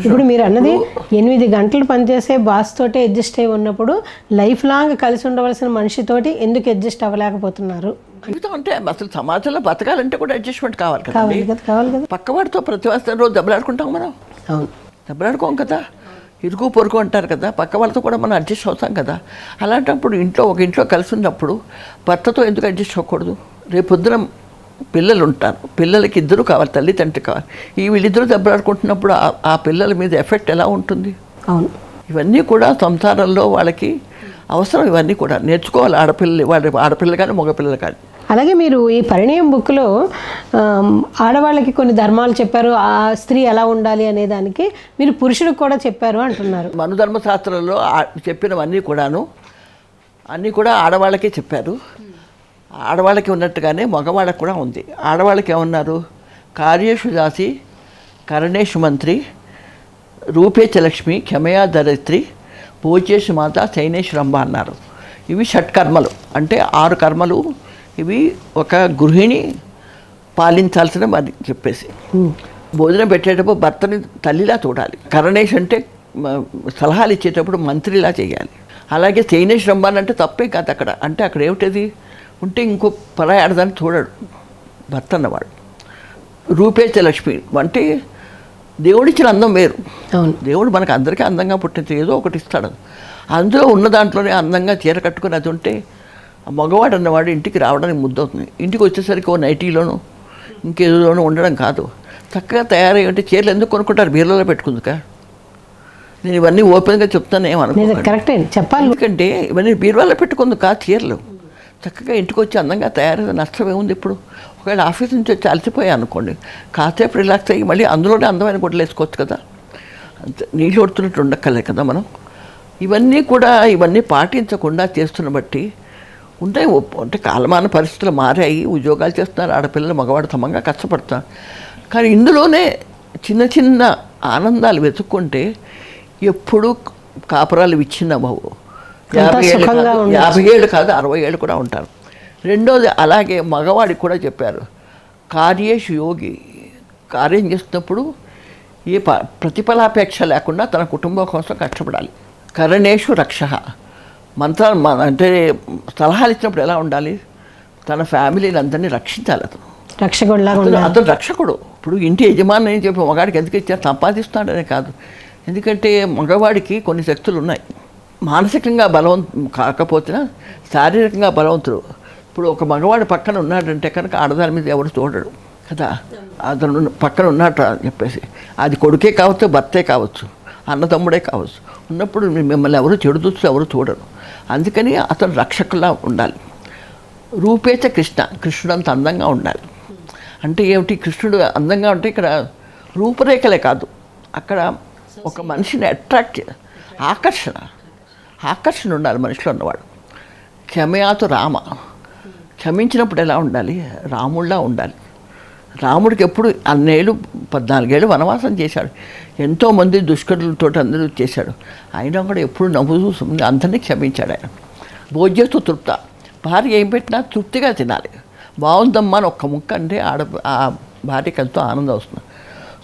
ఇప్పుడు మీరు అన్నది 8 గంటలు పనిచేసే బాస్ తోటి అడ్జస్ట్ అయి ఉన్నప్పుడు లైఫ్ లాంగ్ కలిసి ఉండవలసిన మనిషితోటి ఎందుకు అడ్జస్ట్ అవ్వలేకపోతున్నారు? జీవితం అంటే అసలు సమాజంలో బతకాలంటే కూడా అడ్జస్ట్మెంట్ కావాలి కదా. పక్కవాడితో ప్రతివాసం రోజు దెబ్బలాడుకుంటాం మనం. అవును, దెబ్బలాడుకోం కదా. ఇరుగు పొరుగు అంటారు కదా, పక్క వాళ్ళతో కూడా మనం అడ్జస్ట్ అవుతాం కదా. అలాంటప్పుడు ఒక ఇంట్లో కలిసి ఉన్నప్పుడు భర్తతో ఎందుకు అడ్జస్ట్ అవ్వకూడదు? రేపు పొద్దున పిల్లలు ఉంటారు, పిల్లలకి ఇద్దరు కావాలి, తల్లి తండ్రి కావాలి. వీళ్ళిద్దరూ దెబ్బలాడుకుంటున్నప్పుడు ఆ పిల్లల మీద ఎఫెక్ట్ ఎలా ఉంటుంది? అవును, ఇవన్నీ కూడా సంసారంలో వాళ్ళకి అవసరం. ఇవన్నీ కూడా నేర్చుకోవాలి ఆడపిల్లలు కానీ మగపిల్లలు కానీ. అలాగే మీరు ఈ పరిణయం బుక్లో ఆడవాళ్ళకి కొన్ని ధర్మాలు చెప్పారు, ఆ స్త్రీ ఎలా ఉండాలి అనే దానికి మీరు పురుషులకు కూడా చెప్పారు అంటున్నారు. మనుధర్మశాస్త్రంలో చెప్పినవన్నీ కూడాను అన్నీ కూడా ఆడవాళ్ళకే చెప్పారు. ఆడవాళ్ళకి ఉన్నట్టుగానే మగవాళ్ళకి కూడా ఉంది. ఆడవాళ్ళకి ఏమన్నారు? కార్యేషు దాసి, కరణేషు మంత్రి, రూపేచ లక్ష్మి, క్షమయా ధరిత్రి, పూజేషు మాత, శైనేషు రంభ అన్నారు. ఇవి షట్కర్మలు, అంటే 6 కర్మలు. ఇవి ఒక గృహిణి పాలించాల్సిన మరి చెప్పేసి. భోజనం పెట్టేటప్పుడు భర్తని తల్లిలా చూడాలి. కరణేష్ అంటే సలహాలు ఇచ్చేటప్పుడు మంత్రిలా చేయాలి. అలాగే శైనేష్ రంభ అంటే తప్పే కాదు అక్కడ. అంటే అక్కడ ఏమిటది ఉంటే ఇంకో పరాయి ఆడదాన్ని చూడడు భర్త అన్నవాడు. రూపేచ లక్ష్మి అంటే దేవుడిచ్చిన అందం వేరు. దేవుడు మనకు అందరికీ అందంగా పుట్టించి ఏదో ఒకటి ఇస్తాడు. అందులో ఉన్న దాంట్లోనే అందంగా చీర కట్టుకుని అది ఉంటే మగవాడు అన్నవాడు ఇంటికి రావడానికి ముద్దవుతుంది. ఇంటికి వచ్చేసరికి ఓ నైటీలోనూ ఇంకేదోనూ ఉండడం కాదు. చక్కగా తయారై అంటే చీరలు ఎందుకు కొనుక్కుంటారు? బీరువాలో పెట్టుకుందుక? నేను ఇవన్నీ ఓపెన్గా చెప్తాను, ఏమనుకో కరెక్టే చెప్పాలి. ఎందుకంటే ఇవన్నీ బీరువాలో పెట్టుకుందుక చీరలు చక్కగా ఇంటికి వచ్చి అందంగా తయారైన నష్టం ఏముంది? ఇప్పుడు ఒకవేళ ఆఫీస్ నుంచి వచ్చి అలసిపోయా అనుకోండి, కాసేపు రిలాక్స్ అయ్యి మళ్ళీ అందులోనే అందమైన గుడ్డలు వేసుకోవచ్చు కదా. నీళ్ళు కొడుతున్నట్టు ఉండక్కర్లే కదా మనం. ఇవన్నీ పాటించకుండా చేస్తున్న బట్టి ఉంటాయి. అంటే కాలమాన పరిస్థితులు మారాయి, ఉద్యోగాలు చేస్తున్నారు ఆడపిల్లలు, మగవాడు సమంగా కష్టపడతారు. కానీ ఇందులోనే చిన్న చిన్న ఆనందాలు వెతుక్కుంటే ఎప్పుడు కాపురాలు విచ్ఛిన్నమవు. 50 ఏళ్ళు కాదు 60 ఏళ్ళు కూడా ఉంటారు. రెండోది అలాగే మగవాడికి కూడా చెప్పారు, కార్యేషు యోగి, కార్యం చేస్తున్నప్పుడు ఏ ప్రతిఫలాపేక్ష లేకుండా తన కుటుంబం కోసం కష్టపడాలి. కరణేషు రక్ష, అంటే సలహాలు ఇచ్చినప్పుడు ఎలా ఉండాలి? తన ఫ్యామిలీని అందరినీ రక్షించాలి. అతను రక్షకుడు. ఇప్పుడు ఇంటి యజమాని అని చెప్పి మగాడికి ఎందుకు ఇచ్చారు? సంపాదిస్తాడనే కాదు. ఎందుకంటే మగవాడికి కొన్ని శక్తులు ఉన్నాయి. మానసికంగా బలవంతం కాకపోతే శారీరకంగా బలవంతుడు. ఇప్పుడు ఒక మగవాడు పక్కన ఉన్నాడంటే కనుక ఆడదాని మీద ఎవరు చూడడు కదా. అతను పక్కన ఉన్నట్టు అని చెప్పేసి, అది కొడుకే కావచ్చు, భర్తే కావచ్చు, అన్నతమ్ముడే కావచ్చు. ఉన్నప్పుడు మిమ్మల్ని ఎవరు చెడు చూస్తూ ఎవరు చూడరు. అందుకని అతను రక్షకులా ఉండాలి. రూపేచ కృష్ణ, కృష్ణుడు అంత అందంగా ఉండాలి. అంటే ఏమిటి? కృష్ణుడు అందంగా ఉంటే ఇక్కడ రూపురేఖలే కాదు, అక్కడ ఒక మనిషిని అట్రాక్ట్ ఆకర్షణ ఉండాలి మనిషిలో ఉన్నవాడు. క్షమయాతు రామ, క్షమించినప్పుడు ఎలా ఉండాలి? రాముడిలా ఉండాలి. రాముడికి ఎప్పుడు 14 ఏళ్ళు వనవాసం చేశాడు. ఎంతోమంది దుష్కరులతో అందరూ చేశాడు. అయినా కూడా ఎప్పుడు నవ్వుతూ అందరినీ క్షమించాడు ఆయన. భోజ్యస్తు తృప్త, భార్య ఏం పెట్టినా తృప్తిగా తినాలి. బాగుందమ్మా అని ఒక్క ముక్క అంటే ఆ భార్యకి ఎంతో ఆనందం వస్తుంది.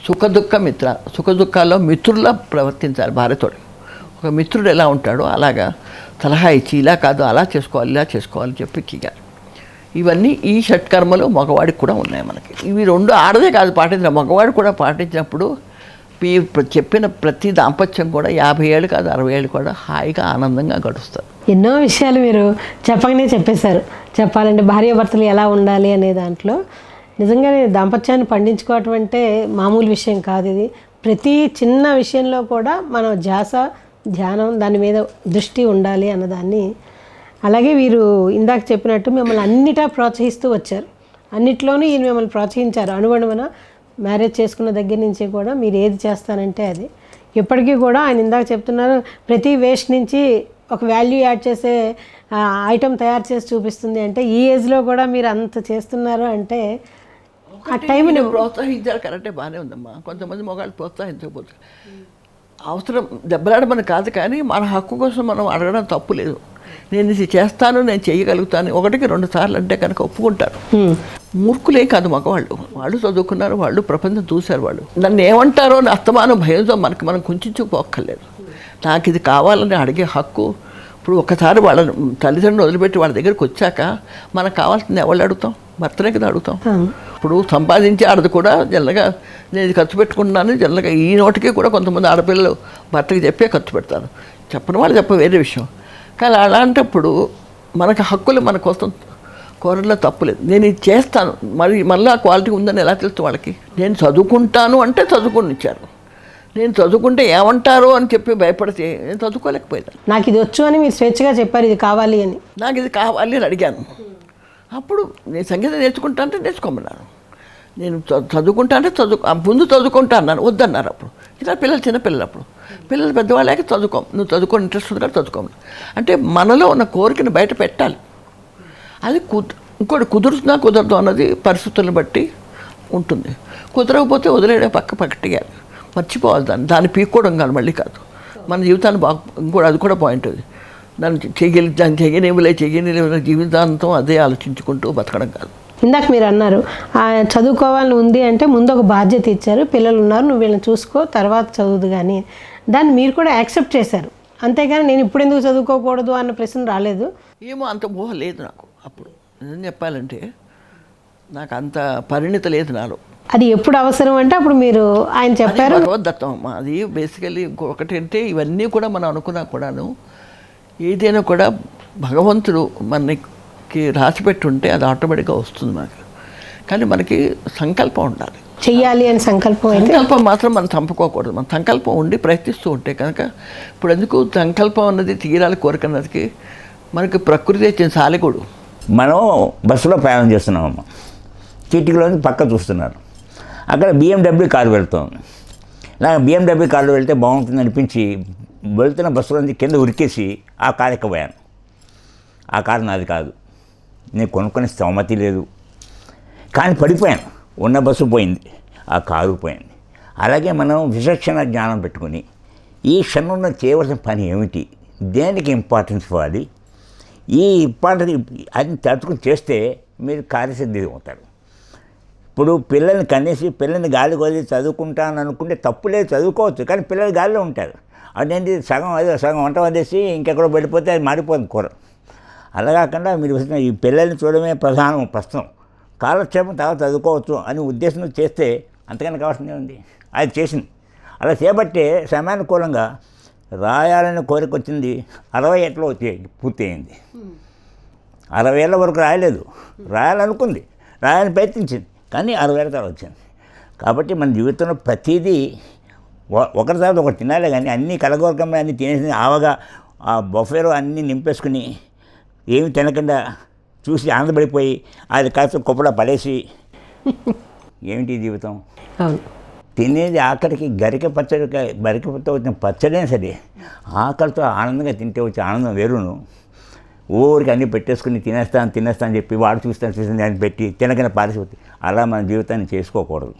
సుఖదుఖ మిత్ర, సుఖదుఖాల్లో మిత్రులా ప్రవర్తించాలి భార్యతో. ఒక మిత్రుడు ఎలా ఉంటాడో అలాగా సలహా ఇచ్చి ఇలా కాదు అలా చేసుకోవాలి ఇలా చేసుకోవాలి చెప్పి ఇచ్చారు. ఇవన్నీ ఈ షట్కర్మలు మగవాడికి కూడా ఉన్నాయి మనకి. ఇవి 2 ఆడదే కాదు పాటించిన, మగవాడు కూడా పాటించినప్పుడు చెప్పిన ప్రతి దాంపత్యం కూడా 50 ఏళ్ళు కాదు 60 ఏళ్ళు కూడా హాయిగా ఆనందంగా గడుస్తారు. ఎన్నో విషయాలు మీరు చెప్పగానే చెప్పేశారు. చెప్పాలంటే భార్యాభర్తలు ఎలా ఉండాలి అనే దాంట్లో నిజంగానే దాంపత్యాన్ని పండించుకోవటం అంటే మామూలు విషయం కాదు. ఇది ప్రతి చిన్న విషయంలో కూడా మనం ధ్యానం దాని మీద దృష్టి ఉండాలి అన్నదాన్ని. అలాగే వీరు ఇందాక చెప్పినట్టు మిమ్మల్ని అన్నిటా ప్రోత్సహిస్తూ వచ్చారు. అన్నిట్లోనూ ఈయన మిమ్మల్ని ప్రోత్సహించారు. అణువణువున మ్యారేజ్ చేసుకున్న దగ్గర నుంచి కూడా మీరు ఏది చేస్తానంటే అది. ఇప్పటికీ కూడా ఆయన ఇందాక చెప్తున్నారు, ప్రతి వేస్ట్ నుంచి ఒక వాల్యూ యాడ్ చేసే ఐటెం తయారు చేసి చూపిస్తుంది. అంటే ఈ ఏజ్లో కూడా మీరు అంత చేస్తున్నారు అంటే ఆ టైంని ప్రోత్సహించారు. కరెక్టే, బాగానే ఉందమ్మా. కొంతమంది మొగాళ్ళు ప్రోత్సహించకపోతే అవసరం దెబ్బలాడమని కాదు, కానీ మన హక్కు కోసం మనం అడగడం తప్పు లేదు. నేను ఇది చేస్తాను, నేను చేయగలుగుతాను 1కి 2 సార్లు అంటే కనుక ఒప్పుకుంటారు. మూర్ఖులే కాదు మగవాళ్ళు, వాళ్ళు చదువుకున్నారు, వాళ్ళు ప్రపంచం చూశారు. వాళ్ళు నన్ను ఏమంటారో అని అస్తమానం భయంతో మనం కుంచుకుపోక్కర్లేదు. నాకు ఇది కావాలని అడిగే హక్కు. ఇప్పుడు ఒకసారి వాళ్ళ తల్లిదండ్రులు వదిలిపెట్టి వాళ్ళ దగ్గరికి వచ్చాక మనకు కావాల్సింది ఎవరు అడుగుతాం? భర్తనే కదా అడుగుతాం. ఇప్పుడు సంపాదించి ఆడది కూడా జల్లగా నేను ఇది ఖర్చు పెట్టుకుంటున్నాను జల్లగా ఈ నోటికి కూడా కొంతమంది ఆడపిల్లలు భర్తకి చెప్పే ఖర్చు పెడతారు. చెప్పని వాళ్ళు వేరే విషయం. కానీ అలాంటప్పుడు మనకు హక్కులు మన కోసం కోరలో తప్పులేదు. నేను ఇది చేస్తాను, మళ్ళీ ఆ క్వాలిటీ ఉందని ఎలా తెలుసు వాళ్ళకి? నేను చదువుకుంటాను అంటే చదువుకునిచ్చారు. నేను చదువుకుంటే ఏమంటారో అని చెప్పి భయపడితే నేను చదువుకోలేకపోయాను. నాకు ఇది వచ్చు అని మీరు స్వేచ్ఛగా చెప్పారు, ఇది కావాలి అని. నాకు ఇది కావాలి అని అడిగాను. అప్పుడు నేను సంగీతం నేర్చుకుంటా అంటే నేర్చుకోమన్నారు. నేను చదువుకుంటా అంటే ముందు చదువుకుంటా అన్నాను, వద్దన్నారు. అప్పుడు ఇలా చిన్న పిల్లలు, అప్పుడు పిల్లలు పెద్దవాళ్ళాక నువ్వు చదువుకో, ఇంట్రెస్ట్ ఉంది కదా చదువుకోమని. అంటే మనలో ఉన్న కోరికను బయట పెట్టాలి. అది ఇంకోటి కుదురుతుందా కుదరదు అన్నది పరిస్థితులను బట్టి ఉంటుంది. కుదరకపోతే వదిలేయడం పక్కటియాలి, మర్చిపోవాలి. దాన్ని పీక్కోవడం కాదు, మళ్ళీ కాదు. మన జీవితాన్ని ఇంకోటి అది కూడా పాయింట్. అది దాన్ని చెయ్యనివ్వలే జీవితాంతం అదే ఆలోచించుకుంటూ బతకడం కాదు. ఇందాక మీరు అన్నారు చదువుకోవాలని ఉంది అంటే ముందు ఒక బాధ్యత ఇచ్చారు, పిల్లలు ఉన్నారు, నువ్వు వీళ్ళని చూసుకో, తర్వాత చదువుదు కానీ. దాన్ని మీరు కూడా యాక్సెప్ట్ చేశారు, అంతేగాని నేను ఇప్పుడు ఎందుకు చదువుకోకూడదు అన్న ప్రశ్న రాలేదు. ఏమో అంత ఊహ లేదు నాకు అప్పుడు. నిజం చెప్పాలంటే నాకు అంత పరిణితి లేదు నాలో. అది ఎప్పుడు అవసరం అంటే అప్పుడు మీరు ఆయన చెప్పారు. భగవద్దత్తం అమ్మ అది. బేసికలీ ఒకటి అంటే ఇవన్నీ కూడా మనం అనుకున్నా కూడాను ఏదైనా కూడా భగవంతుడు మనకి రాసిపెట్టుంటే అది ఆటోమేటిక్గా వస్తుంది మనకి. కానీ మనకి సంకల్పం ఉండాలి, చెయ్యాలి అని సంకల్పం మాత్రం మనం చంపుకోకూడదు. మన సంకల్పం ఉండి ప్రయత్నిస్తూ ఉంటే కనుక ఇప్పుడు ఎందుకు సంకల్పం అన్నది తీరాలి, కోరిక అన్నది మనకి ప్రకృతి ఇచ్చిన సాలెగూడు. మనం బస్సులో ప్రయాణం చేస్తున్నామమ్మ, కిటికీలోంచి పక్క చూస్తున్నారు, అక్కడ BMW కారు వెళ్తాం. నాకు BMW కారులో వెళ్తే బాగుంటుంది అనిపించి వెళ్తున్న బస్సులోంచి కింద ఉరికేసి ఆ కారు ఎక్కబోయాను. ఆ కారు నాది కాదు, నేను కొనుక్కొని స్తోమతి లేదు, కానీ పడిపోయాను. ఉన్న బస్సు పోయింది, ఆ కారు పోయింది. అలాగే మనం విచక్షణ జ్ఞానం పెట్టుకుని ఈ క్షణంలో చేయవలసిన పని ఏమిటి, దేనికి ఇంపార్టెన్స్ ఇవ్వాలి, ఈ ఇంపార్టెన్స్ అది తట్టుకుని చేస్తే మీరు కార్యసిద్ధి అవుతారు. ఇప్పుడు పిల్లల్ని కనేసి పిల్లల్ని గాలి వదిలి చదువుకుంటాను అనుకుంటే తప్పు లేదు, చదువుకోవచ్చు. కానీ పిల్లలు గాలిలో ఉంటారు. అదేంటి సగం వంట వదిలేసి ఇంకెక్కడో వెళ్ళిపోతే అది మాడిపోతుంది కూర. అలా కాకుండా మీరు ఈ పిల్లల్ని చూడడమే ప్రస్తుతం కాలక్షేపం తర్వాత చదువుకోవచ్చు అని ఉద్దేశంతో చేస్తే అంతకన్నా కావాల్సిందే ఉంది. అది చేసింది. అలా చేపట్టే సమయానుకూలంగా రాయాలని కోరిక వచ్చింది. 60 ఏళ్ళలో పూర్తయింది. 60 ఏళ్ళ వరకు రాయలేదు, రాయాలనుకుంది, రాయాలని ప్రయత్నించింది, కానీ 60 ఏళ్ళ తర్వాత వచ్చింది. కాబట్టి మన జీవితంలో ప్రతిదీ ఒకరి తర్వాత ఒకటి తినాలి, కానీ అన్నీ కలగోరకంగా అన్నీ తినేసి ఆవగా ఆ బొఫేలో అన్నీ నింపేసుకుని ఏమి తినకుండా చూసి ఆనందపడిపోయి అది కాస్త కుప్పలా పడేసి ఏమిటి జీవితం. తినేది ఆఖరికి గరికతో వచ్చిన పచ్చడే సరే, ఆకలితో ఆనందంగా తింటే వచ్చే ఆనందం వేరును. ఊరికి అన్నీ పెట్టేసుకుని తినేస్తాను చెప్పి వాడు చూస్తాను అని పెట్టి తినకనే పారిపోతుంది. అలా మన జీవితాన్ని చేసుకోకూడదు.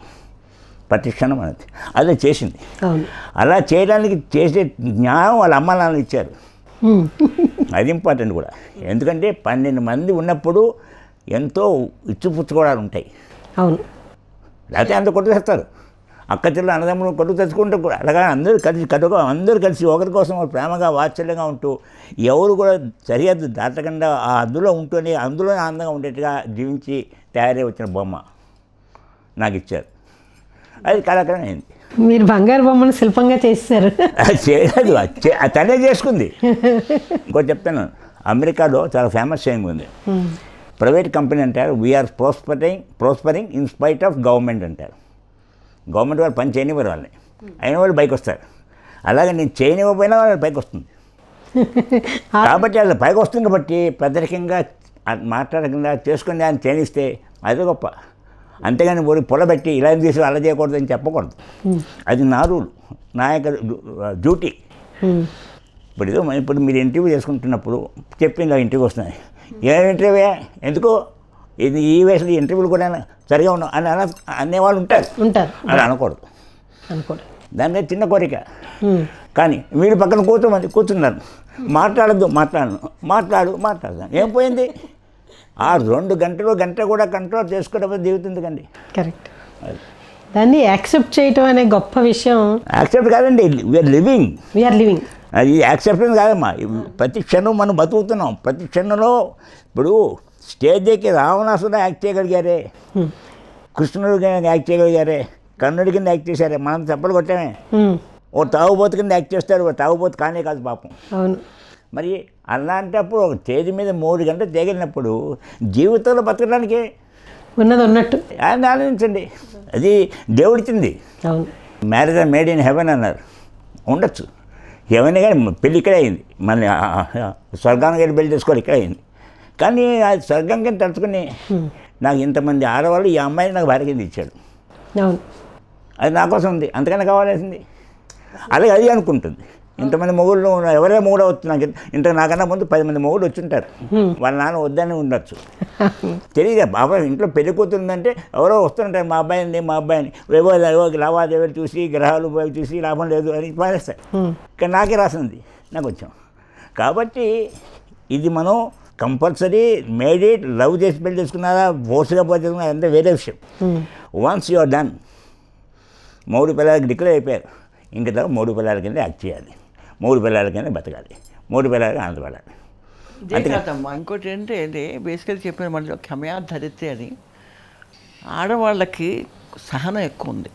ప్రతి క్షణం అనేది అదే చేసింది. అలా చేయడానికి చేసే జ్ఞానం వాళ్ళ అమ్మ నాన్న ఇచ్చారు. అది ఇంపార్టెంట్ కూడా. ఎందుకంటే 12 మంది ఉన్నప్పుడు ఎంతో ఇచ్చిపుచ్చుకోవడాలు ఉంటాయి. అవును, లేకపోతే అంత కొట్టు తెస్తారు. అక్క చెల్లెలు అన్నదమ్ములు కొట్టు తెచ్చుకుంటూ కూడా అలాగా అందరూ కలిసి ఒకరి కోసం ప్రేమగా వాత్సల్యంగా ఉంటూ ఎవరు కూడా సరిహద్దు దాటకుండా ఆ అందులో ఉంటూనే అందులోనే ఆనందంగా ఉండేట్టుగా జీవించి తయారై వచ్చిన బొమ్మ నాకు ఇచ్చారు. అది కళాకారం అయింది. మీరు బంగారు బొమ్మను శిల్పంగా చేశారు. చేయలేదు, తనే చేసుకుంది. ఇంకోటి చెప్తాను, అమెరికాలో చాలా ఫేమస్ సేయింగ్ ఉంది. ప్రైవేట్ కంపెనీ అంటారు we're prospering in spite of government అంటారు. గవర్నమెంట్ వాళ్ళు పని చేయనివ్వరు, వాళ్ళని అయిన వాళ్ళు పైకి వస్తారు. అలాగే నేను చేయనివ్వకపోయినా వాళ్ళు పైకి వస్తుంది. కాబట్టి వాళ్ళు పైకి వస్తుంది కాబట్టి పెద్దరికంగా మాట్లాడకుండా చేసుకుని ఆయన చేయనిస్తే అదే గొప్ప. అంతేగాని ఊరి పొలబెట్టి ఇలా చేసి అలా చేయకూడదు అని చెప్పకూడదు. అది నా రూల్, నా యొక్క డ్యూటీ. ఇప్పుడు మీరు ఇంటర్వ్యూ చేసుకుంటున్నప్పుడు చెప్పింది ఇంటర్వ్యూ వస్తున్నాయి, ఏ ఇంటర్వ్యూ ఎందుకు ఇది ఈ వయసులో ఇంటర్వ్యూలు కూడా సరిగా ఉన్నాం అని అనేవాళ్ళు ఉంటారు. అది అనకూడదు. దాని మీద చిన్న కోరిక. కానీ మీరు పక్కన కూర్చున్నారు, మాట్లాడదాం ఏం పోయింది. ఆ 2 గంట కూడా కంట్రోల్ చేసుకోవడం జీవితం కండి. కరెక్ట్. దాన్ని యాక్సెప్ట్ చేయటం అనే గొప్ప విషయం. యాక్సెప్ట్ కాదండి, వీఆర్ లివింగ్. అది యాక్సెప్టెన్స్ కాదమ్మా. ప్రతి క్షణం మనం బతుకుతున్నాం. ప్రతి క్షణంలో ఇప్పుడు స్టేజ్ ఎక్కి రావణాసుడు యాక్ట్ చేయగలిగారే, కృష్ణుడు యాక్ట్ చేయగలిగారే, కర్ణుడి కింద యాక్ట్ చేశారే, మనం చెప్పలు కొట్టామే. ఓ తాగుబోతు కింద యాక్ట్ చేస్తారు, తాగుబోతు కానే కాదు పాపం. అవును. మరి అలాంటప్పుడు ఒక స్టేజ్ మీద 3 గంటలు తేగలిగినప్పుడు జీవితంలో బతకడానికి ఉన్నది ఉన్నట్టు ఆయన ఆలోచించండి. అది దేవుడిచ్చింది. అవును. మ్యారేజ్ మేడ్ ఇన్ హెవెన్ అన్నారు. ఉండొచ్చు, హెవెన్ కానీ పెళ్ళి ఇక్కడే అయింది. మన స్వర్గానికి వెళ్ళి పెళ్లి చేసుకోవాలి ఇక్కడ అయింది. కానీ అది స్వర్గం కింద తలుచుకుని నాకు ఇంతమంది ఆడవాళ్ళు ఈ అమ్మాయిని నాకు భార్య కింద ఇచ్చాడు, అవును, అది నా కోసం ఉంది, అంతకన్నా కావాల్సింది. అలాగే అది అనుకుంటుంది, ఇంతమంది మొగుళ్ళు ఎవరే మొగుడు అవుతుంది నాకు ఇంత నాకన్నా ముందు 10 మంది మొగుడు వచ్చుంటారు, వాళ్ళ నాన్న వద్దని ఉండొచ్చు. తెలియదు బాబా ఇంట్లో పెళ్లి కూతుందంటే ఎవరో వస్తుంటారు, మా అబ్బాయిని మా అబ్బాయిని ఏవో లావాదేవీలు చూసి గ్రహాలు చూసి లాభం లేదు అని పారేస్తారు. కానీ నాకే రాసింది, నాకు వచ్చాం. కాబట్టి ఇది మనం కంపల్సరీ మేడ్ ఇట్, లవ్ చేసి పెళ్లి చేసుకున్నారా ఫోర్స్గా పోయి చేసుకున్నారా అంతా వేరే విషయం. వన్స్ యు ఆర్ డన్, మూడు పిల్లలకి డిక్లేర్ అయిపోయారు, ఇంక తర్వాత మూడు పిల్లల కింద యాక్ట్ చేయాలి, మూడు పిల్లల కింద బతకాలి, మూడు పిల్లలకి ఆనందపడాలి. అంతే కాదమ్మా. ఇంకోటి ఏంటంటే బేసికల్ చెప్పిన మనలో క్షమయా ధరిత్రి అని, ఆడవాళ్ళకి సహనం ఎక్కువ ఉంది.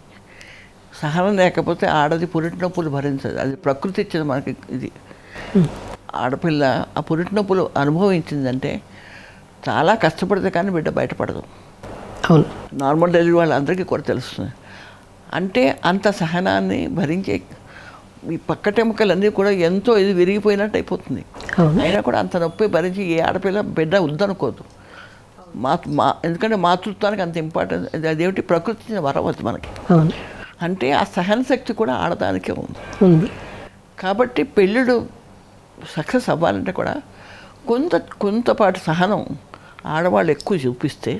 సహనం లేకపోతే ఆడది పురిటి నొప్పులు భరించదు, అది ప్రకృతి ఇచ్చింది మనకి. ఇది ఆడపిల్ల ఆ పురిటి నొప్పులు అనుభవించిందంటే చాలా కష్టపడితే కానీ బిడ్డ బయటపడదు. అవును, నార్మల్ డెలివరీ వాళ్ళందరికీ కూడా తెలుస్తుంది. అంటే అంత సహనాన్ని భరించే ఈ పక్కటెముకలన్నీ కూడా ఎంతో ఇది విరిగిపోయినట్టు అయిపోతుంది. అయినా కూడా అంత నొప్పి భరించి ఏ ఆడపిల్ల బిడ్డ వద్దనుకోదు. ఎందుకంటే మాతృత్వానికి అంత ఇంపార్టెన్స్, అదేమిటి ప్రకృతి వరవద్దు మనకి. అంటే ఆ సహన శక్తి కూడా ఆడదానికే ఉంది. కాబట్టి పెళ్ళిడు సక్సెస్ అవ్వాలంటే కూడా కొంతపాటి సహనం ఆడవాళ్ళు ఎక్కువ చూపిస్తే,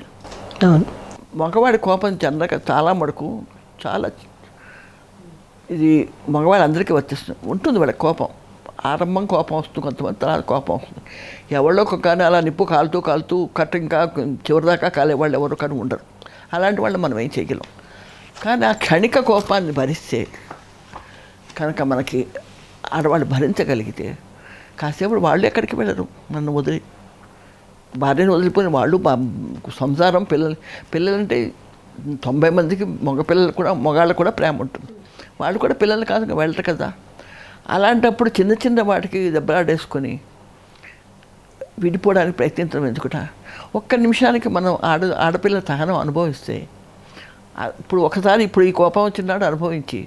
మగవాడి కోపం చాలా మటుకు చాలా ఇది మగవాళ్ళందరికీ ఉంటుంది. వాళ్ళకి కోపం ఆరంభం కోపం వస్తుంది, కొంతమంది తర్వాత కోపం వస్తుంది. ఎవరో కానీ అలా నిప్పు కాలుతూ కట్ట ఇంకా చివరిదాకా కాలే వాళ్ళు ఎవరు కానీ ఉండరు. అలాంటి వాళ్ళు మనం ఏం చేయగలం. కానీ ఆ క్షణిక కోపాన్ని భరిస్తే కనుక మనకి ఆడవాళ్ళు భరించగలిగితే కాసేపు వాళ్ళు ఎక్కడికి వెళ్ళరు. నన్ను వదిలి భార్యను వదిలిపోయిన వాళ్ళు సంసారం పిల్లలంటే 90 మందికి మగాళ్ళు కూడా ప్రేమ ఉంటుంది. వాళ్ళు కూడా పిల్లలు కాదు వెళ్ళరు కదా. అలాంటప్పుడు చిన్న వాటికి దెబ్బలాడేసుకొని విడిపోవడానికి ప్రయత్నించడం ఎందుకుట. ఒక్క నిమిషానికి మనం ఆడపిల్ల సహనం అనుభవిస్తే, ఇప్పుడు ఈ కోపం వచ్చినాడు అనుభవించి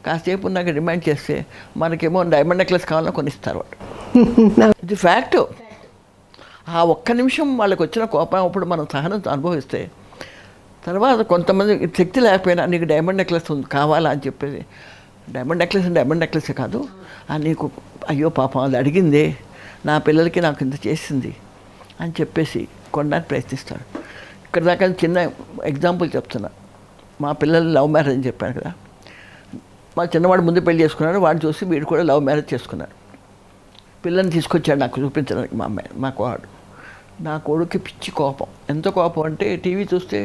కాసేపు నాకు డిమాండ్ చేస్తే మనకేమో డైమండ్ నెక్లెస్ కావాలని కొనిస్తారు వాళ్ళు. ఇది ఫ్యాక్టు. ఆ ఒక్క నిమిషం వాళ్ళకి వచ్చిన కోపం అప్పుడు మనం సహనం అనుభవిస్తే, తర్వాత కొంతమంది శక్తి లేకపోయినా నీకు డైమండ్ నెక్లెస్ కావాలా అని చెప్పేది, డైమండ్ నెక్లెసే కాదు, నీకు అయ్యో పాపం అది అడిగిందే, నా పిల్లలకి నాకు ఇంత చేసింది అని చెప్పేసి కొనడానికి ప్రయత్నిస్తాడు. ఇక్కడ దాకా చిన్న ఎగ్జాంపుల్ చెప్తున్నా. మా పిల్లలు లవ్ మ్యారేజ్ అని చెప్పాను కదా. మా చిన్నవాడు ముందు పెళ్లి చేసుకున్నాడు, వాడిని చూసి వీడు కూడా లవ్ మ్యారేజ్ చేసుకున్నాడు. పిల్లని తీసుకొచ్చాడు నాకు చూపించడానికి మా వాడు. నా కొడుకు పిచ్చి కోపం. ఎంత కోపం అంటే టీవీ చూస్తే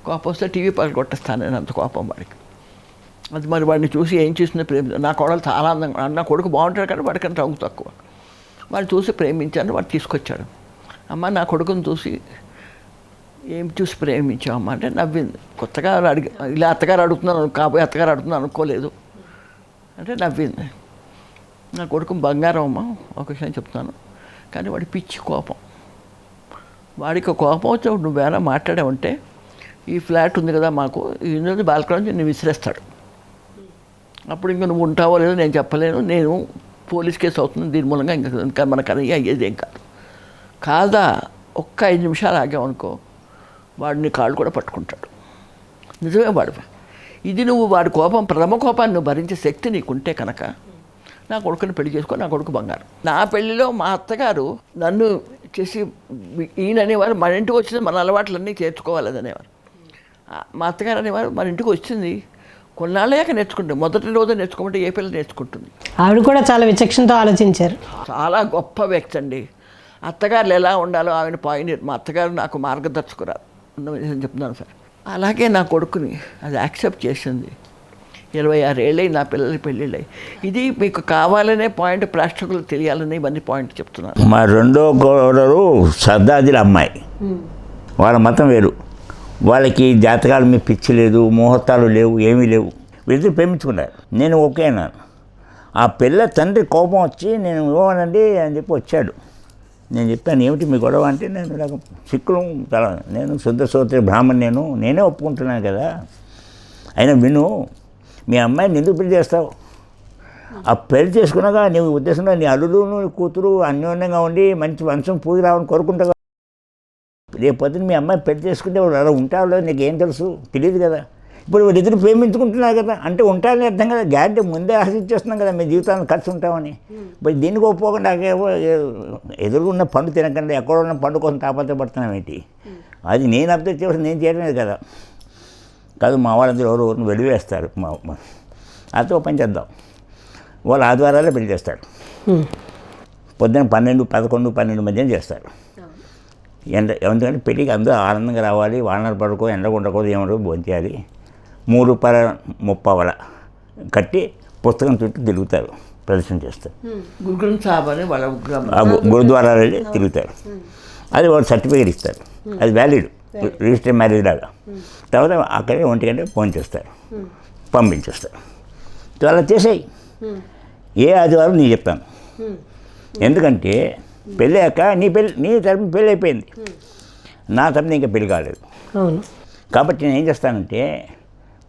కోపం వస్తే టీవీ పగలగొట్టేస్తాను నేను, అంత కోపం వాడికి. అది మరి వాడిని చూసి ఏం చూసినా నా కోడలు చాలా అందంగా, నా కొడుకు బాగుంటాడు కానీ వాడికన్నా రంగు తక్కువ. వాడు చూసి ప్రేమించాను, వాడు తీసుకొచ్చాడు. అమ్మ నా కొడుకుని చూసి ఏం చూసి ప్రేమించావమ్మా అంటే నవ్వింది. కొత్తగా ఇలా అత్తగారు అడుగుతున్నాను, కాబోయే అత్తగారు అడుగుతున్నాను అనుకోలేదు అంటే నవ్వింది. నా కొడుకు బంగారం అమ్మ, ఒక విషయం చెప్తాను, కానీ వాడి పిచ్చి కోపం. వాడికి కోపం వచ్చి నువ్వేనా మాట్లాడావంటే ఈ ఫ్లాట్ ఉంది కదా మాకు, ఈ బాల్కనీ నుంచి నేను విసిరేస్తాడు. అప్పుడు ఇంకా నువ్వు ఉంటావో లేదో నేను చెప్పలేను, నేను పోలీస్ కేసు అవుతుంది దీని మూలంగా, ఇంకా మనకు అది అయ్యేది ఏం కాదా. ఒక్క 5 నిమిషాలు ఆగామనుకో వాడిని కాళ్ళు కూడా పట్టుకుంటాడు. నిజమే వాడు. ఇది నువ్వు వాడి కోపం, ప్రథమ కోపాన్ని నువ్వు భరించే శక్తి నీకుంటే కనుక నా కొడుకుని పెళ్లి చేసుకో, నా కొడుకు బంగారం. నా పెళ్లిలో మా అత్తగారు నన్ను చేసి ఈయన అనేవారు, మన ఇంటికి వచ్చింది మన అలవాట్లన్నీ చేర్చుకోవాలని అనేవారు. మా అత్తగారు అనేవారు, మన ఇంటికి వచ్చింది కొన్నాళ్ళయ్యాక నేర్చుకుంటుంది, మొదటి రోజు నేర్చుకోమంటే ఏ పిల్లలు నేర్చుకుంటుంది. ఆవిడ కూడా చాలా విచక్షణతో ఆలోచించారు. చాలా గొప్ప వ్యక్తి అండి. అత్తగారులు ఎలా ఉండాలో ఆవిడ పాయింట్. మా అత్తగారు నాకు మార్గదర్శకురాలు చెప్తున్నాను సార్. అలాగే నా కొడుకుని అది యాక్సెప్ట్ చేసింది. 26 ఏళ్ళై నా పిల్లలకి పెళ్ళిళ్ళై. ఇది మీకు కావాలనే పాయింట్, ప్రేక్షకులకు తెలియాలనే ఇవన్నీ పాయింట్ చెప్తున్నాను. మా రెండో కోడలు సర్దాదిల అమ్మాయి, వాళ్ళ మతం వేరు. వాళ్ళకి జాతకాలు మీ పిచ్చి లేదు, ముహూర్తాలు లేవు, ఏమీ లేవు. వీళ్ళు ప్రేమించుకున్నారు. నేను ఓకే అన్నాను. ఆ పిల్ల తండ్రి కోపం వచ్చి నేను ఇవ్వనండి అని చెప్పి వచ్చాడు. నేను చెప్పాను ఏమిటి మీ గొడవ అంటే, నేను ఇలా సిక్కులు నేను శుద్ధ సోదరి బ్రాహ్మణ్, నేనే ఒప్పుకుంటున్నాను కదా, అయినా విను, మీ అమ్మాయిని ఎందుకు పెళ్లి చేస్తావు? ఆ పెళ్లి చేసుకున్నాక నీ ఉద్దేశంలో నీ అల్లుడు కూతురు అన్యోన్యంగా ఉండి మంచి వంశం పూజ రావని కోరుకుంటావు. రేపు పొద్దున మీ అమ్మాయి పెళ్లి చేసుకుంటే వాడు అలా ఉంటావు లేదు నీకు ఏం తెలుసు తెలియదు కదా. ఇప్పుడు వాళ్ళిద్దరు ప్రేమించుకుంటున్నారు కదా, అంటే ఉంటారని అర్థం కదా, గ్యారెంటీ ముందే ఆశించేస్తున్నాం కదా మీ జీవితాన్ని ఖర్చు ఉంటామని. మరి దీనికి ఒప్పుకోకుండా ఎదురుగున్న పండు తినకుండా ఎక్కడ ఉన్న పండు కోసం తాపత్రపడుతున్నాం ఏంటి? అది నేను అబ్జర్వ్ చేసి నేను చేయడమే కదా. కాదు మా వాళ్ళందరూ ఎవరు వెలివేస్తారు. అదే ఓ పని చేద్దాం, వాళ్ళు ఆదివారాలే పెళ్లి చేస్తారు. పొద్దున్న 12, 11, 12 మధ్యన చేస్తారు. ఎందుకంటే పెళ్ళికి అందరూ ఆనందంగా రావాలి, వానలు పడుకో ఎండ ఉండకూడదు, ఏమో భోంచేయాలి. ₹3.30 కట్టి పుస్తకం చుట్టూ తిరుగుతారు, ప్రదర్శన చేస్తారు. గురుకులం సాబ్ అని వాళ్ళ గురుద్వారాలు వెళ్ళి తిరుగుతారు. అది వాళ్ళు సర్టిఫికేట్ ఇస్తారు, అది వ్యాలిడ్ రిజిస్టర్ మ్యారేజ్ లాగా. తర్వాత అక్కడే 1 గంట ఫోన్ చేస్తారు, పంపించేస్తారు. అలా చేసాయి. ఏ ఆదివారం నేను చెప్తాను, ఎందుకంటే పెళ్ళాక నీ తరపున పెళ్ళి అయిపోయింది, నా తరపున ఇంకా పెళ్ళి కాలేదు. కాబట్టి నేను ఏం చేస్తానంటే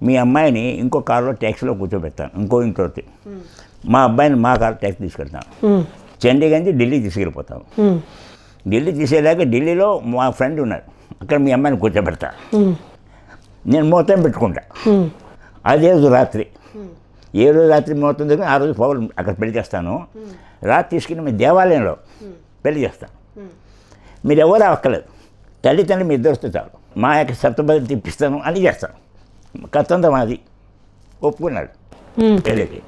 మీ అమ్మాయిని ఇంకో కారులో ట్యాక్సీలో కూర్చోబెడతాను, ఇంకో ఇంట్లోకి. మా అబ్బాయిని మా కారు ట్యాక్సీ తీసుకెళ్తాను. చండీగఢ్ నుంచి ఢిల్లీ తీసుకెళ్ళిపోతాను. ఢిల్లీ తీసేలాగా ఢిల్లీలో మా ఫ్రెండ్ ఉన్నాడు, అక్కడ మీ అమ్మాయిని కూర్చోబెడతా. నేను ముహూర్తం పెట్టుకుంటా. అదే రోజు రాత్రి, ఏ రోజు రాత్రి ముహూర్తం దగ్గర ఆ రోజు పౌలు అక్కడ పెళ్లి చేస్తాను. రాత్రి తీసుకుని మీ దేవాలయంలో పెళ్లి చేస్తాను. మీరు ఎవరు అక్కర్లేదు, తల్లిదండ్రులు మీ ఇద్దరు వస్తే చాలు, మా యొక్క సప్తబద్ధి తిప్పిస్తాను అని చేస్తాను. కథంతా మాది ఒప్పుకున్నాడు పెళ్ళికి.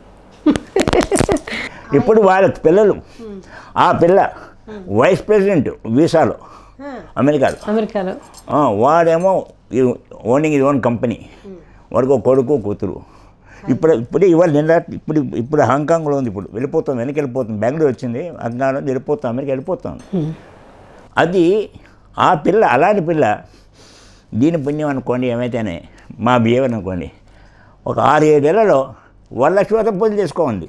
ఇప్పుడు వాళ్ళ పిల్లలు, ఆ పిల్ల వైస్ ప్రెసిడెంట్ వీసాలో అమెరికాలో, వాడేమో ఓనింగ్ ఇది ఓన్ కంపెనీ, వాడికి ఒక కొడుకు కూతురు. ఇప్పుడు ఇవాళ నిన్న ఇప్పుడు హాంకాంగ్లో ఉంది, ఇప్పుడు వెళ్ళిపోతాం, వెనక్కి వెళ్ళిపోతుంది. బెంగళూరు వచ్చింది, అజ్ఞానం వెళ్ళిపోతాం, అమెరికా వెళ్ళిపోతాం. అది ఆ పిల్ల, అలాంటి పిల్ల దీని పుణ్యం అనుకోండి, ఏమైతేనే మా బిహేవియర్ అనుకోండి, ఒక 6-7 ఏళ్లలో వరలక్ష్మీవ్రతం పూజలు చేసుకోండి.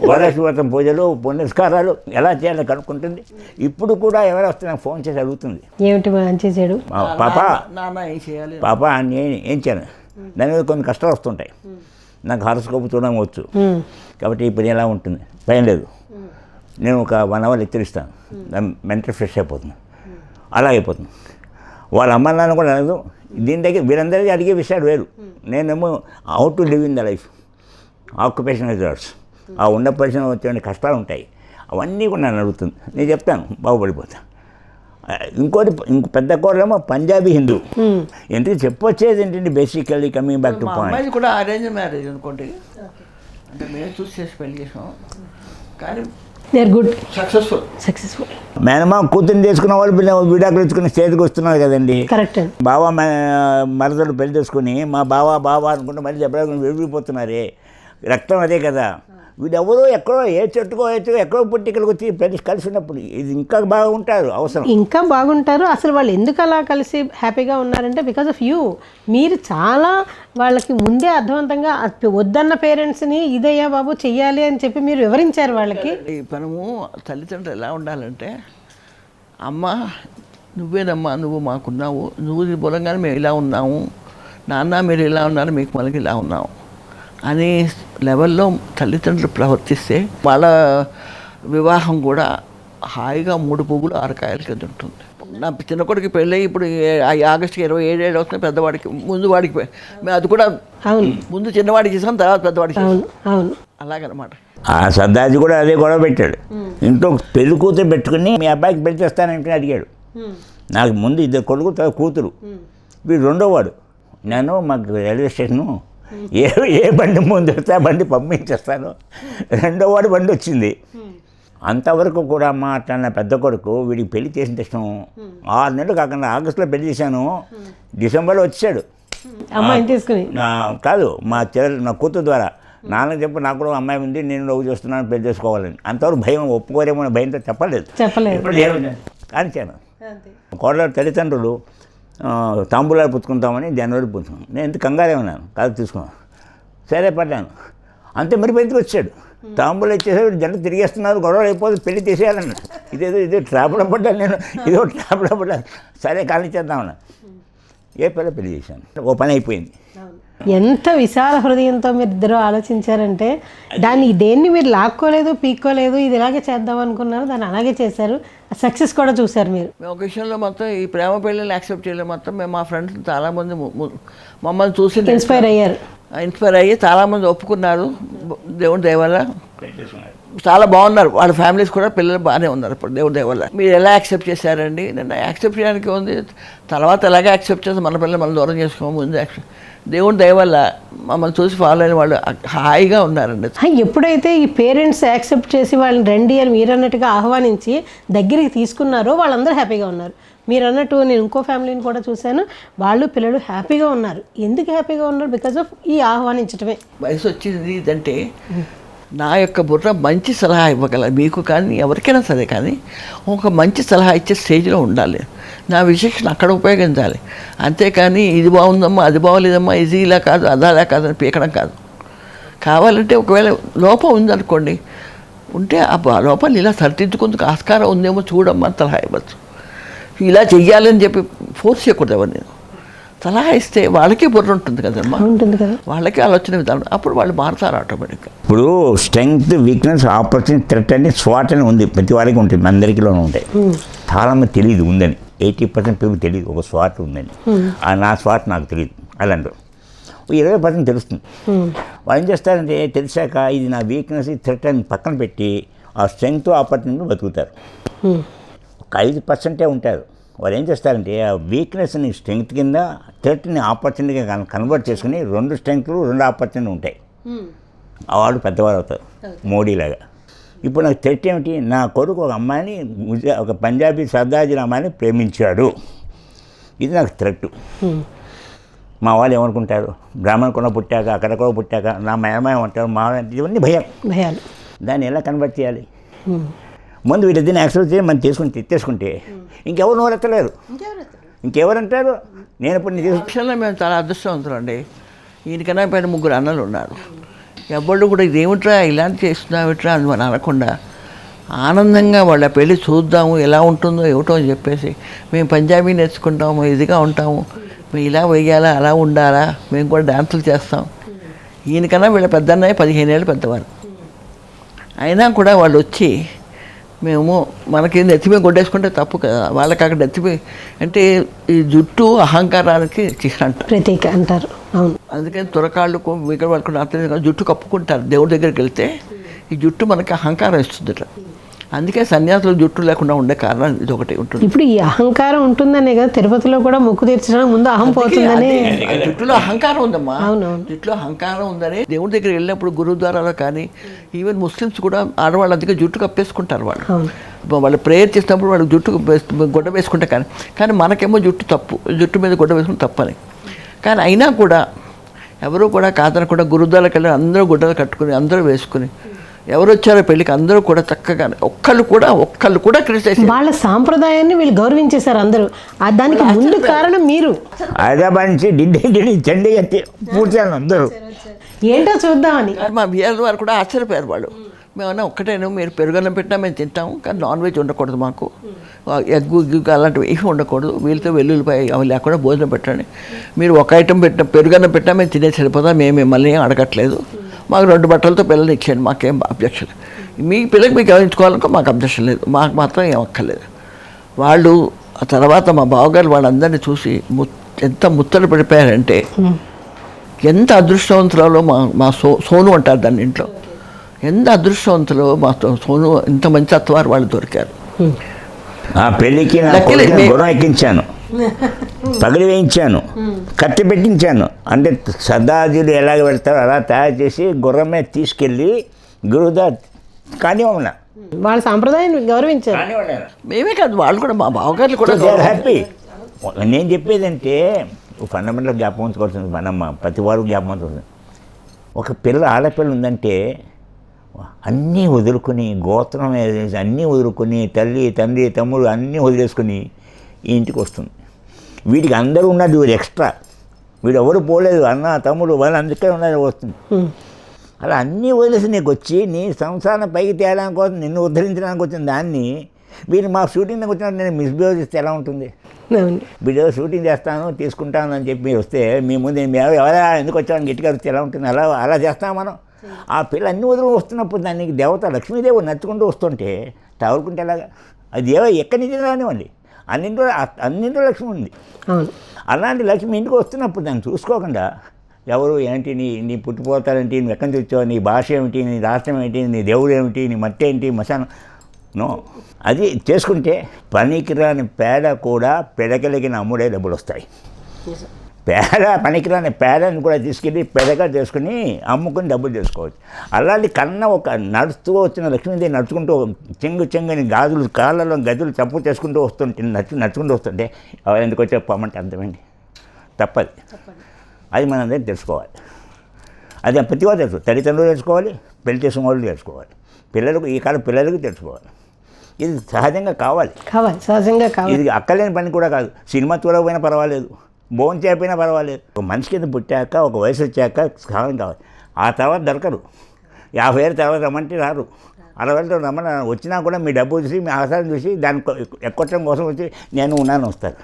వరలక్ష్మీవ్రతం పూజలు పునస్కారాలు ఎలా చేయాలో కనుక్కుంటుంది. ఇప్పుడు కూడా ఎవరు వస్తే నాకు ఫోన్ చేసి అడుగుతుంది, ఏమిటి చేశాడు పాప నేను ఏం చేయను, దాని మీద కొన్ని కష్టాలు వస్తుంటాయి, నాకు హారోస్కోప్ చూడడం వచ్చు, కాబట్టి ఇప్పుడు ఎలా ఉంటుంది భయం లేదు, నేను ఒక 1 అవర్ హెచ్చరిస్తాను, మెంటల్ ఫ్రెష్ అయిపోతుంది. అలా అయిపోతుంది. వాళ్ళ అమ్మ నాన్న కూడా అనదు. దీని దగ్గర వీరందరికీ అడిగే విషయాలు వేరు. నేనేమో how to live in the life, occupation resorts, ఆ ఉన్న పరిశ్రమ వచ్చే కష్టాలు ఉంటాయి, అవన్నీ కూడా నన్ను అడుగుతుంది. నేను చెప్తాను, బాగుపడిపోతాను. ఇంకో పెద్ద కోరేమో పంజాబీ హిందూ. ఎందుకు చెప్పొచ్చేది ఏంటంటే basically coming back to point, కూడా అరేంజ్ మ్యారేజ్ అనుకోండి, అంటే మేము చూసి చేసి పెళ్లి చేసాం, కానీ దే ఆర్ గుడ్, సక్సెస్ఫుల్. మేనమా కూతురు చేసుకున్న వాళ్ళు విడాకులు ఇచ్చుకుని స్టేజ్కి వస్తున్నారు కదండి. కరెక్ట్. బావ మరదలు పెళ్లి చేసుకుని మా బావ అనుకుంటే మళ్ళీ చెప్పడానికి విడిపోతున్నారే, రక్తం అదే కదా. వీడెవరో ఎక్కడో ఏ చెట్టుకో ఎక్కడో పుట్టి ఇక్కడికి వచ్చి కలిసి ఉన్నప్పుడు ఇది ఇంకా బాగుంటారు, అవసరం ఇంకా బాగుంటారు. అసలు వాళ్ళు ఎందుకు అలా కలిసి హ్యాపీగా ఉన్నారంటే బికాజ్ ఆఫ్ యూ. మీరు చాలా వాళ్ళకి ముందే అర్థవంతంగా వద్దన్న పేరెంట్స్ని ఇదయ్యా బాబు చెయ్యాలి అని చెప్పి మీరు వివరించారు వాళ్ళకి. మనము తల్లిదండ్రులు ఎలా ఉండాలంటే, అమ్మ నువ్వేనమ్మా, నువ్వు మాకున్నావు, నువ్వు మూలంగానే మేము ఇలా ఉన్నాము, నాన్న మీరు ఇలా ఉన్నారు, మీకు మనకి ఇలా ఉన్నాము అనే లెవెల్లో తల్లిదండ్రులు ప్రవర్తిస్తే వాళ్ళ వివాహం కూడా హాయిగా 3 పువ్వులు 6 కాయల కింద ఉంటుంది. నా చిన్న కొడుకు పెళ్ళి ఇప్పుడు ఆగస్టుకి 27 వస్తుంది, పెద్దవాడికి ముందు వాడికి మేము అది కూడా ముందు చిన్నవాడికి ఇస్తాం, తర్వాత పెద్దవాడికి అలాగనమాట. ఆ సర్దాజీ కూడా అదే గొడవ పెట్టాడు. ఇంట్లో పెళ్లి కూతురు పెట్టుకుని మీ అబ్బాయికి పెళ్లి చేస్తానంటే అడిగాడు. నాకు ముందు 2 కొడుకు కూతురు, వీడు 2వ వాడు. నేను మాకు రైల్వే స్టేషను ఏ బండి ముందు వస్తే ఆ బండి పంపించేస్తాను. 2వ వాడు బండి వచ్చింది. అంతవరకు కూడా మా అట్లా పెద్ద కొడుకు వీడికి పెళ్లి చేసిన ఇష్టం 6 నెలలు కాకుండా ఆగస్టులో పెళ్లి చేశాను, డిసెంబర్లో వచ్చాడు. అమ్మాయిని తీసుకుని కాదు, మా నా కూతురు ద్వారా నాన్న చెప్పు, నాకు కూడా అమ్మాయి ఉంది, నేను లవ్ చేస్తున్నాను, పెళ్లి చేసుకోవాలని. అంతవరకు భయం, ఒప్పుకోరేమో భయంతో చెప్పలేదు. కానిచ్చాను. కోడల తల్లిదండ్రులు తాంబూలాలు పుచ్చుకుంటామని జనవరి పుచ్చుకున్నాను. నేను ఎంత కంగారే ఉన్నాను, కాదు తీసుకున్నాను, సరే పడ్డాను. అంతే మరి బయటకు వచ్చాడు, తాంబూలు ఇచ్చేసాడు, జంట తిరిగేస్తున్నారు, గొడవలు అయిపోతే పెళ్లి చేసేయాలన్నాడు. ఇదే ట్రాప్లో పడ్డాను నేను, ఇదో ట్రాప్లో పడ్డాను. సరే కానిచ్చేద్దామన్నా, ఏ పెళ్ళి చేశాను, ఓ పని అయిపోయింది. ఎంత విశాల హృదయంతో మీరు ఇద్దరు ఆలోచించారంటే దేన్ని మీరు లాక్కోలేదు, పీక్కోలేదు, ఇది ఇలాగే చేద్దాం అనుకున్నారు, దాన్ని అలాగే చేశారు, సక్సెస్ కూడా చూశారు మీరు. మేము ఒక విషయంలో మొత్తం ఈ ప్రేమ పెళ్ళిని యాక్సెప్ట్ చేయలేదు. మొత్తం మేము మా ఫ్రెండ్స్ చాలామంది మమ్మల్ని చూసి ఇన్స్పైర్ అయ్యి చాలామంది ఒప్పుకున్నారు. దేవుడి దయ వల్ల చాలా బాగున్నారు. వాళ్ళ ఫ్యామిలీస్ కూడా పిల్లలు బాగానే ఉన్నారు ఇప్పుడు దేవుడి దయ వల్ల. మీరు ఎలా యాక్సెప్ట్ చేశారండి? నేను యాక్సెప్ట్ చేయడానికి ఉంది, తర్వాత ఎలాగే యాక్సెప్ట్ చేస్తే మన పిల్లలు మనం దూరం చేసుకోము. ముందు దేవుడి దయ వల్ల మమ్మల్ని చూసి ఫాలో అయిన వాళ్ళు హాయిగా ఉన్నారండి. ఎప్పుడైతే ఈ పేరెంట్స్ యాక్సెప్ట్ చేసి వాళ్ళని రండి అని మీరు అన్నట్టుగా ఆహ్వానించి దగ్గరికి తీసుకున్నారో వాళ్ళందరూ హ్యాపీగా ఉన్నారు. మీరు అన్నట్టు నేను ఇంకో ఫ్యామిలీని కూడా చూశాను, వాళ్ళు పిల్లలు హ్యాపీగా ఉన్నారు. ఎందుకు హ్యాపీగా ఉన్నారు? బికాజ్ ఆఫ్ ఈ ఆహ్వానించడమే. వయసు వచ్చింది ఇదంటే నా యొక్క బుర్ర మంచి సలహా ఇవ్వగల మీకు కానీ ఎవరికైనా సరే, కానీ ఒక మంచి సలహా ఇచ్చే స్టేజ్లో ఉండాలి. నా విశేషణ అక్కడ ఉపయోగించాలి. అంతేకాని ఇది బాగుందమ్మా, అది బాగోలేదమ్మా, ఇది ఇలా కాదు, అదాలా కాదు అని పీకడం కాదు. కావాలంటే ఒకవేళ లోపం ఉందనుకోండి, ఉంటే ఆ లోపాన్ని ఇలా సరిదిద్దుకుందుకు ఆస్కారం ఉందేమో చూడమ్మా అని సలహా ఇవ్వచ్చు. ఇలా చెయ్యాలని చెప్పి ఫోర్స్ చేయకూడదు ఎవరిని. సలహా ఇస్తే వాళ్ళకి బుర్ర ఉంటుంది కదమ్మా, ఉంటుంది కదా, వాళ్ళకి ఆలోచన విధానం, అప్పుడు వాళ్ళు మారుతారు ఆటోమేటిక్గా. ఇప్పుడు స్ట్రెంగ్త్, వీక్నెస్, ఆపర్చునిటీ, థ్రెట్ అని స్వాట్ అని ఉంది, ప్రతి వారికి ఉంటుంది, అందరికీలోనూ ఉంటాయి. చాలామంది తెలియదు ఉందని. 80% పీపుల్ తెలియదు ఒక స్వాట్ ఉందని. నా స్వాట్ నాకు తెలియదు అలాంటి 20% తెలుస్తుంది. వాళ్ళు ఏం చేస్తారంటే తెలిసాక ఇది నా వీక్నెస్, ఈ థ్రెట్ అని పక్కన పెట్టి ఆ స్ట్రెంగ్త్, ఆపర్చునిటీ బతుకుతారు. ఒక 5% ఉంటారు. వాళ్ళు ఏం చేస్తారంటే ఆ వీక్నెస్ని స్ట్రెంగ్త్ కింద, థ్రెట్ని ఆపర్చునిటీగా కన్వర్ట్ చేసుకుని 2 స్ట్రెంగ్త్లు 2 ఆపర్చునిటీ ఉంటాయి. వాడు పెద్దవాడు అవుతారు, మోడీలాగా. ఇప్పుడు నాకు థ్రెట్ ఏమిటి? నా కొడుకు ఒక అమ్మాయిని, ఒక పంజాబీ సర్దాజీ అమ్మాయిని ప్రేమించాడు, ఇది నాకు థ్రెట్. మా వాళ్ళు ఏమనుకుంటారు? బ్రాహ్మణ కూడా పుట్టాక, అక్కడ కూడా పుట్టాక నా మేమేం అంటారు, మా ఇవన్నీ భయాలు. దాన్ని ఎలా కన్వర్ట్ చేయాలి? ముందు వీటిని యాక్సెప్ట్ చేసి మనం తెచ్చేసుకుంటే ఇంకెవరు నోరెత్తలేరు. ఇంకెవరంటారు? నేను ఇప్పుడు విషయంలో మేము చాలా అదృష్టవంతులు అండి. ఈయనకన్నా పైన 3 అన్నలు ఉన్నారు. ఎవరు కూడా ఇదేమిట్రా ఇలాంటి చేస్తున్నావు ఇట్రా అని మనం అనకుండా ఆనందంగా వాళ్ళ పెళ్ళి చూద్దాము, ఎలా ఉంటుందో ఏమిటో అని చెప్పేసి మేము పంజాబీ నేర్చుకుంటాము, ఇదిగా ఉంటాము, మేము ఇలా వేయాలా, అలా ఉండాలా, మేము కూడా డ్యాన్సులు చేస్తాం. ఈయనకన్నా వీళ్ళ పెద్దన్నయ్య 15 ఏళ్ళు పెద్దవారు. అయినా కూడా వాళ్ళు వచ్చి మేము మనకి నెత్తిమే కొట్టేసుకుంటే తప్పు కదా, వాళ్ళకి అక్కడ నెత్తిమే అంటే ఈ జుట్టు అహంకారానికి చిహ్నం ప్రతీక అంటారు. అవును, అందుకని తురకాళ్ళకు మిగతా వాళ్ళకు అర్థం జుట్టు కప్పుకుంటారు. దేవుడి దగ్గరికి వెళ్తే ఈ జుట్టు మనకి అహంకారం ఇస్తుందట. అందుకే సన్యాసులు జుట్టు లేకుండా ఉండే కారణం ఇది ఒకటి ఉంటుంది. ఇప్పుడు ఈ అహంకారం ఉంటుందనే కదా తిరుపతిలో కూడా మొక్కు తీర్చడానికి ముందు అహం పోతుందని. జుట్టులో అహంకారం ఉందమ్మా, జుట్టులో అహంకారం ఉందని దేవుడి దగ్గరికి వెళ్ళినప్పుడు గురుద్వారాలో కానీ ఈవెన్ ముస్లిమ్స్ కూడా ఆడవాళ్ళు అందుకే జుట్టు కప్పేసుకుంటారు. వాళ్ళు ప్రేయర్ చేసినప్పుడు వాళ్ళు జుట్టు గొడ్డ వేసుకుంటే కానీ మనకేమో జుట్టు తప్పు, జుట్టు మీద గొడ్డ వేసుకుని తప్పని. కానీ అయినా కూడా ఎవరు కూడా కాదనకుండా గురుద్వారాలకు వెళ్ళి అందరూ గుడ్డలు కట్టుకుని అందరూ వేసుకుని ఎవరు వచ్చారో పెళ్ళికి అందరూ కూడా చక్కగా ఒక్కళ్ళు కూడా క్రిటిసైజ్ వాళ్ళ సాంప్రదాయాన్ని వీళ్ళు గౌరవించేశారు అందరూ. దానికి ముందు కారణం మీరు. హైదరాబాద్ నుంచి ఢిల్లీ చెండి ఎత్తి పూర్చాను అందరూ. ఏంటో చూద్దామని మా బిఆర్ వారు కూడా ఆశ్చర్యపోయారు. వాళ్ళు మేమన్నా ఒక్కటేను, మీరు పెరుగన్నం పెట్టినా మేము తింటాము, కానీ నాన్ వెజ్ ఉండకూడదు, మాకు ఎగ్గు అలాంటివి ఏమి ఉండకూడదు, వీళ్ళతో వెల్లుల్లిపాయ అవి లేకుండా భోజనం పెట్టండి, మీరు ఒక ఐటెం పెట్టిన పెరుగన్నం పెట్టినా మేము తినేసి వెళ్ళిపోతాం, మేము మిమ్మల్ని అడగట్లేదు, మాకు 2 బట్టలతో పిల్లలు ఇచ్చేయండి, మాకేం అబ్జెక్షన్ లేదు, మీ పిల్లలకి మీకు గమనించుకోవాలనుకో మాకు అబ్జెక్షన్ లేదు, మాకు మాత్రం ఏం అక్కర్లేదు. వాళ్ళు ఆ తర్వాత మా బావగారు వాళ్ళందరినీ చూసి ఎంత ముత్తలు పడిపోయారంటే, ఎంత అదృష్టవంతులలో మా సోను అంటారు దాన్ని ఇంట్లో, ఎంత అదృష్టవంతులో మా సోను, ఇంత మంచి అత్తవారు వాళ్ళు దొరికారు. ఆ పెళ్ళికి గుర్రం ఎక్కించాను, పగిలి వేయించాను, కత్తి పెట్టించాను. అంటే సర్దాజీలు ఎలాగ వెళ్తారో అలా తయారు చేసి గుర్రమే తీసుకెళ్ళి గురుదా కానివ్వమన్నా. వాళ్ళ సాంప్రదాయాన్ని గౌరవించారు. మేమే కాదు, వాళ్ళు కూడా మా బావగారులు కూడా హ్యాపీ. నేను చెప్పేదంటే ఫండమెంటల్ జ్ఞాపకం ఉంచుకోవాల్సింది, మనమ్మ ప్రతి వారు జ్ఞాపకం ఉంచుకోవాలి. ఒక పిల్ల ఆడపిల్ల ఉందంటే అన్నీ వదులుకొని, గోత్రం అన్నీ వదులుకొని, తల్లి తండ్రి తమ్ముడు అన్నీ వదిలేసుకొని ఈ ఇంటికి వస్తుంది. వీడికి అందరూ ఉన్నది, వీడు ఎక్స్ట్రా, వీడు ఎవరు పోలేదు, అన్న తమ్ముడు వాళ్ళు అందుకే ఉన్నది వస్తుంది. అలా అన్నీ వదిలేసి నీకు వచ్చి నీ సంసారం పైకి తేయడానికి కోసం, నిన్ను ఉద్ధరించడానికి వచ్చిన దాన్ని వీళ్ళు మా షూటింగ్కి వచ్చినప్పుడు నేను మిస్బిహేవ్ చేస్తే ఎలా ఉంటుంది? అవును. వీడియో షూటింగ్ చేస్తాను తీసుకుంటాను అని చెప్పి మీరు వస్తే మీ ముందు మేము ఎవరా ఎందుకు వచ్చామని గట్టిగా వస్తే ఎలా ఉంటుంది? అలా చేస్తాం మనం. ఆ పిల్ల అన్ని వదిలి వస్తున్నప్పుడు దానికి దేవత లక్ష్మీదేవి నడుచుకుంటూ వస్తుంటే తగులుకుంటే ఎలాగా? అది ఎక్కడి నుంచి రానివ్వండి, అన్నింటిలో లక్ష్మి ఉంది. అవును. అలాంటి లక్ష్మి ఇంటికి వస్తున్నప్పుడు దాన్ని చూసుకోకుండా ఎవరు ఏంటి, నీ పుట్టిపోతారేంటి, నువ్వు ఎక్కడి నుంచి వచ్చావు, నీ భాష ఏమిటి, నీ రాష్ట్రం ఏంటి, నీ దేవుడు ఏమిటి, నీ మట్టి ఏంటి, మశానం నో. అది చేసుకుంటే పనికిరాని పేడ కూడా పెడకలిగిన అమ్ముడే డబ్బులు వస్తాయి. పనికిరాని పేడని కూడా తీసుకెళ్ళి పెడగా చేసుకుని అమ్ముకుని డబ్బులు చేసుకోవచ్చు. అలాంటి కన్నా ఒక నడుస్తూ వచ్చిన లక్ష్మీదేవి నడుచుకుంటూ చెంగుని గాజులు కాళ్ళలో గదులు చంపు చేసుకుంటూ వస్తుంటే నడుచుకుంటూ వస్తుంటే ఎందుకు వచ్చే పొమ్మంటే అర్థమైంది. తప్పది. అది మనందరం తెలుసుకోవాలి. అది ప్రతి వారు తెలుసు. తల్లిదండ్రులు తెలుసుకోవాలి, పెళ్లి చేసిన వాళ్ళు తెలుసుకోవాలి, పిల్లలకు ఈ కాలం పిల్లలకు తెలుసుకోవాలి. ఇది సహజంగా కావాలి, సహజంగా కావాలి. ఇది అక్కలేని పని కూడా కాదు. సినిమా చూడకపోయినా పర్వాలేదు, భోజనం చేయకపోయినా పర్వాలేదు. ఒక మనిషి కింద పుట్టాక ఒక వయసు వచ్చాక సహాయం కావాలి. ఆ తర్వాత దొరకరు. 50 ఏళ్ళ తర్వాత రమ్మంటే రారు. 60 ఏళ్ళతో వచ్చినా కూడా మీ డబ్బు చూసి మీ ఆహారం చూసి దాన్ని ఎక్కొట్టడం కోసం వచ్చి నేను ఉన్నాను వస్తారు.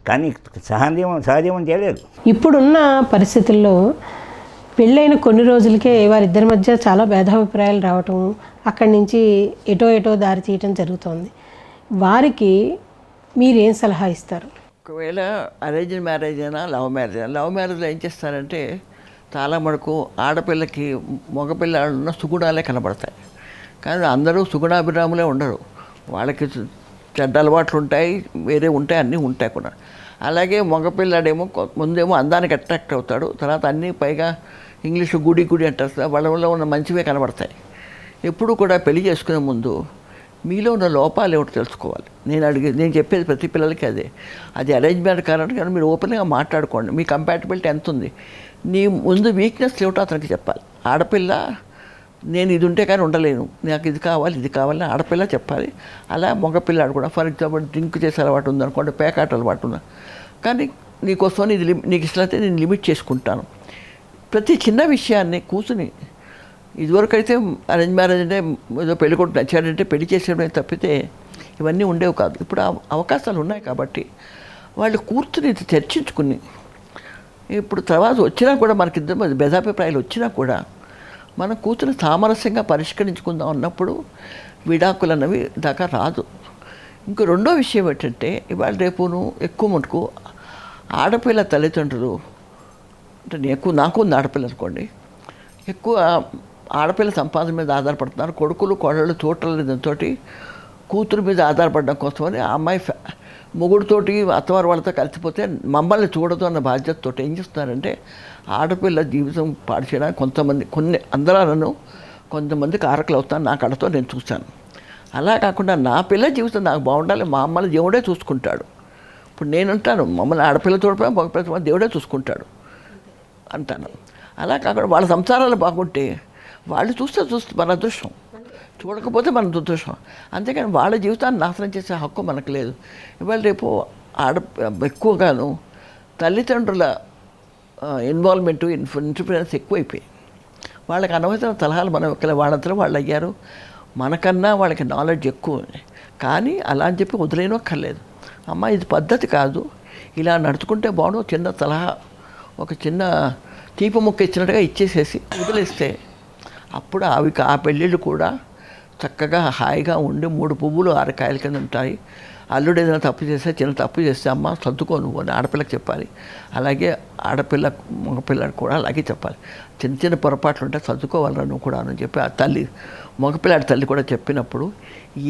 కానీ సహజీవనం చేయలేదు. ఇప్పుడున్న పరిస్థితుల్లో పెళ్ళైన కొన్ని రోజులకే వారిద్దరి మధ్య చాలా భేదాభిప్రాయాలు రావటం, అక్కడి నుంచి ఎటో దారి తీయటం జరుగుతోంది. వారికి మీరేం సలహా ఇస్తారు? ఒకవేళ అరేంజ్డ్ మ్యారేజ్ అయినా లవ్ మ్యారేజ్లో ఏం చేస్తారంటే చాలా మటుకు ఆడపిల్లకి మగపిల్లాడున్న సుగుణాలే కనబడతాయి. కానీ అందరూ సుగుణాభిరాములే ఉండరు. వాళ్ళకి చెడ్డ అలవాట్లు ఉంటాయి, వేరే ఉంటాయి, అన్నీ ఉంటాయి కూడా. అలాగే మగపిల్లాడేమో ముందేమో అందానికి అట్రాక్ట్ అవుతాడు, తర్వాత అన్నీ పైగా ఇంగ్లీష్లో గుడి అంటారు. వాళ్ళలో ఉన్న మంచివే కనబడతాయి. ఎప్పుడు కూడా పెళ్లి చేసుకునే ముందు మీలో ఉన్న లోపాలు ఏమిటో తెలుసుకోవాలి. నేను చెప్పేది ప్రతి పిల్లలకి అదే. అది అరేంజ్ మ్యారేజ్ కానీ మీరు ఓపెన్గా మాట్లాడుకోండి. మీ కంపాటబిలిటీ ఎంత ఉంది, నీ ముందు వీక్నెస్ ఏమిటో అతనికి చెప్పాలి. ఆడపిల్ల నేను ఇది ఉంటే కానీ ఉండలేను, నాకు ఇది కావాలి ఆడపిల్ల చెప్పాలి. అలా మగపిల్లాడు కూడా ఫర్ ఎగ్జాంపుల్ డ్రింక్ చేసే అలవాటు ఉందనుకోండి, పేకాట అలవాటు ఉందా, కానీ నీకోసం ఇది నీకు ఇష్టమైతే నేను లిమిట్ చేసుకుంటాను. ప్రతి చిన్న విషయాన్ని కూర్చుని, ఇదివరకు అయితే అరేంజ్ మ్యారేజ్ అంటే ఏదో పెళ్ళికొడుకు నచ్చాడంటే పెళ్లి చేసేయడం తప్పితే ఇవన్నీ ఉండేవి కాదు. ఇప్పుడు అవకాశాలు ఉన్నాయి కాబట్టి వాళ్ళు కూర్చుని చర్చించుకుని, ఇప్పుడు తర్వాత వచ్చినా కూడా మనకిద్దరు భేదాభిప్రాయాలు వచ్చినా కూడా మనం కూర్చుని సామరస్యంగా పరిష్కరించుకుందాం అన్నప్పుడు విడాకులు అన్నవి దాకా రాదు. ఇంకో రెండో విషయం ఏంటంటే ఇవాళ రేపును ఎక్కువ మటుకు ఆడపిల్ల తల్లిదండ్రులు అంటే నాకు ఉంది ఆడపిల్ల అనుకోండి, ఎక్కువ ఆడపిల్ల సంపాదన మీద ఆధారపడుతున్నారు. కొడుకులు కోడళ్ళు చూడలేదు దాంతో కూతురు మీద ఆధారపడడం కోసమని ఆ అమ్మాయి మొగుడుతోటి అత్తవారు వాళ్ళతో కలిసిపోతే మమ్మల్ని చూడదు అన్న బాధ్యతతో ఏం చేస్తున్నారంటే ఆడపిల్ల జీవితం పాడు చేయడానికి అందరూ కొంతమంది కారకులు అవుతాను. నా కళ్ళతో నేను చూశాను. అలా కాకుండా నా పిల్ల జీవితం నాకు బాగుండాలి, మా అమ్మని దేవుడే చూసుకుంటాడు. ఇప్పుడు నేను అంటాను మమ్మల్ని ఆడపిల్ల చూడకపోయినా మగపిల్ల దేవుడే చూసుకుంటాడు అంటాను. అలా కాకుండా వాళ్ళ సంసారాలు బాగుంటే వాళ్ళు చూస్తే మన అదృష్టం, చూడకపోతే మన దురదృష్టం. అంతేకాని వాళ్ళ జీవితాన్ని నాశనం చేసే హక్కు మనకు లేదు. ఇవాళ రేపు ఎక్కువగాను తల్లిదండ్రుల ఇన్వాల్వ్మెంటు ఇంటర్ఫరెన్స్ ఎక్కువైపోయి వాళ్ళకి అనవసరం సలహాలు మనం వాళ్ళంతా వాళ్ళు అయ్యారు. మనకన్నా వాళ్ళకి నాలెడ్జ్ ఎక్కువ. కానీ అలా అని చెప్పి వదిలేనక్కర్లేదు. అమ్మ ఇది పద్ధతి కాదు, ఇలా నడుచుకుంటే బాగుండు, చిన్న సలహా ఒక చిన్న తీపి ముక్క ఇచ్చినట్టుగా ఇచ్చేసేసి వదిలేస్తే అప్పుడు ఆ పెళ్ళిళ్ళు కూడా చక్కగా హాయిగా ఉండి 3 పువ్వులు 6 కాయల కింద ఉంటాయి. అల్లుడు ఏదైనా తప్పు చేస్తే చిన్న తప్పు చేస్తే అమ్మ సర్దుకో నువ్వు అని ఆడపిల్లకి చెప్పాలి. అలాగే మగపిల్లకి కూడా అలాగే చెప్పాలి. చిన్న పొరపాట్లు ఉంటే సర్దుకోవాలరా నువ్వు కూడా అని చెప్పి ఆ తల్లి మగపిల్లాడి తల్లి కూడా చెప్పినప్పుడు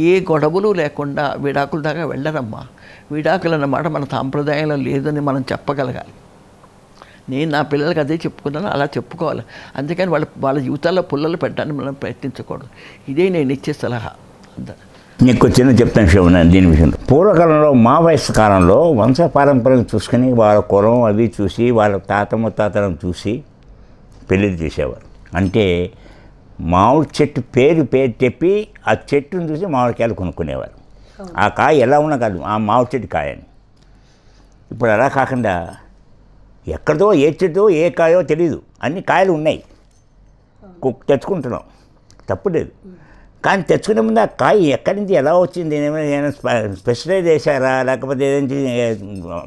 ఏ గొడవలు లేకుండా విడాకుల దాకా వెళ్ళరమ్మా. విడాకులు అన్నమాట మన సాంప్రదాయంలో లేదని మనం చెప్పగలగాలి. నేను నా పిల్లలకి అదే చెప్పుకున్నాను, అలా చెప్పుకోవాలి. అందుకని వాళ్ళ జీవితాల్లో పుల్లలు పెట్టడానికి మనం ప్రయత్నించకూడదు. ఇదే నేను ఇచ్చే సలహా. నీకు చిన్న చెప్తాను శివనారాయణ దీని విషయంలో. పూర్వకాలంలో మా వయస్సు కాలంలో వంశపారంపర్యం చూసుకుని వాళ్ళ కులం అవి చూసి వాళ్ళ తాత ముత్తాతలను చూసి పెళ్ళిళ్ళు చేసేవారు. అంటే మామిడి చెట్టు పేరు చెప్పి ఆ చెట్టును చూసి మామిడికాయలు కొనుక్కునేవారు. ఆ కాయ ఎలా ఉన్నా కాదు, ఆ మామిడి చెట్టు కాయని. ఇప్పుడు అలా కాకుండా ఎక్కడిదో ఏ చెట్టో ఏ కాయో తెలియదు, అన్ని కాయలు ఉన్నాయి, తెచ్చుకుంటున్నాం, తప్పు లేదు. కానీ తెచ్చుకునే ముందు ఆ కాయ ఎక్కడి నుంచి ఎలా వచ్చింది, ఏమైనా స్పెషలైజ్ చేశారా లేకపోతే ఏదైనా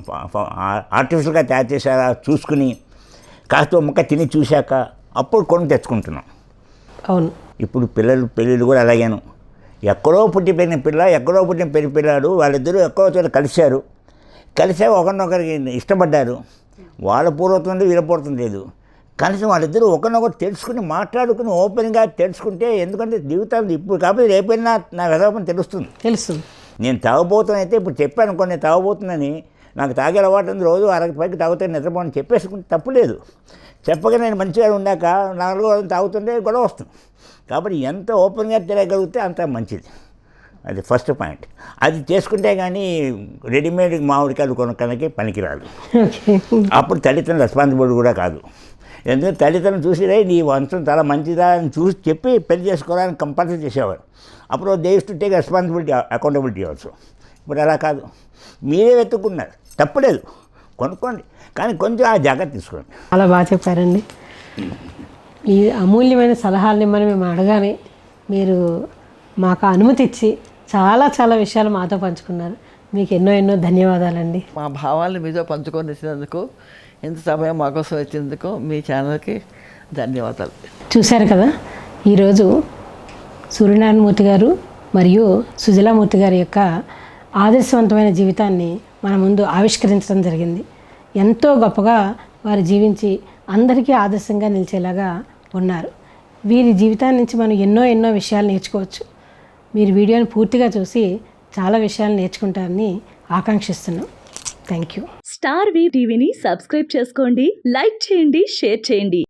ఆర్టిఫిషియల్గా తయారు చేశారా చూసుకుని కాస్త ముక్క తిని చూశాక అప్పుడు కొని తెచ్చుకుంటున్నాం. అవును. ఇప్పుడు పెళ్ళిళ్ళు కూడా అలాగేను. ఎక్కడో పుట్టి పెరిగిన పిల్ల, ఎక్కడో పుట్టిన పిల్లాడు, వాళ్ళిద్దరూ ఎక్కడో చోట కలిశారు ఒకరినొకరికి ఇష్టపడ్డారు. వాళ్ళ పూర్వత్వం వీళ్ళ పూర్వత్వం లేదు. కనీసం వాళ్ళిద్దరూ ఒకరినొకరు తెలుసుకుని మాట్లాడుకుని ఓపెన్గా తెలుసుకుంటే, ఎందుకంటే జీవితాలు ఇప్పుడు కాకపోతే రేపైనా నా విధాపం తెలుస్తుంది. నేను తాగబోతున్నైతే ఇప్పుడు చెప్పాను కొన్ని తాగబోతుందని, నాకు తాగే అలవాటు ఉంది, రోజు పైకి తాగుతాను నిద్రపోని చెప్పేసుకుంటే తప్పులేదు. చెప్పగా నేను మంచిగా ఉన్నాక 4 రోజులు తాగుతుంటే గొడవ వస్తుంది. కాబట్టి ఎంత ఓపెన్గా తిరగలిగితే అంత మంచిది. అది ఫస్ట్ పాయింట్. అది చేసుకుంటే కానీ రెడీమేడ్ మామిడికాయలు కొనడానికి పనికిరాదు. అప్పుడు తల్లిదండ్రుల రెస్పాన్సిబిలిటీ కూడా కాదు. ఎందుకంటే తల్లిదండ్రులు చూసి నీ వంశం చాలా మంచిదా అని చూసి చెప్పి పెళ్లి చేసుకోవడానికి కంపల్సరీ చేసేవారు. అప్పుడు they use to take responsibility, accountability also. ఇప్పుడు అలా కాదు, మీరే వెతుక్కున్నారు, తప్పలేదు, కొనుక్కోండి, కానీ కొంచెం ఆ జాగ్రత్త తీసుకోండి. చాలా బాగా చెప్పారండి. ఈ అమూల్యమైన సలహాలని మేము అడగానే మీరు మాకు అనుమతి ఇచ్చి చాలా చాలా విషయాలు మాతో పంచుకున్నారు. మీకు ఎన్నో ధన్యవాదాలండి. మా భావాలను మీతో పంచుకొని ఇచ్చినందుకు, ఎంత సమయం మాకోసం ఇచ్చినందుకు మీ ఛానల్కి ధన్యవాదాలు. చూశారు కదా, ఈరోజు సూర్యనారాయణమూర్తి గారు మరియు సుజలామూర్తి గారి యొక్క ఆదర్శవంతమైన జీవితాన్ని మన ముందు ఆవిష్కరించడం జరిగింది. ఎంతో గొప్పగా వారు జీవించి అందరికీ ఆదర్శంగా నిలిచేలాగా ఉన్నారు. వీరి జీవితాన్ని నుంచి మనం ఎన్నో విషయాలు నేర్చుకోవచ్చు. మీరు వీడియోని పూర్తిగా చూసి చాలా విషయాలు నేర్చుకుంటారని ఆకాంక్షిస్తున్నాం. Thank you. స్టార్ వి టీవీని సబ్స్క్రైబ్ చేసుకోండి, లైక్ చేయండి, షేర్ చేయండి.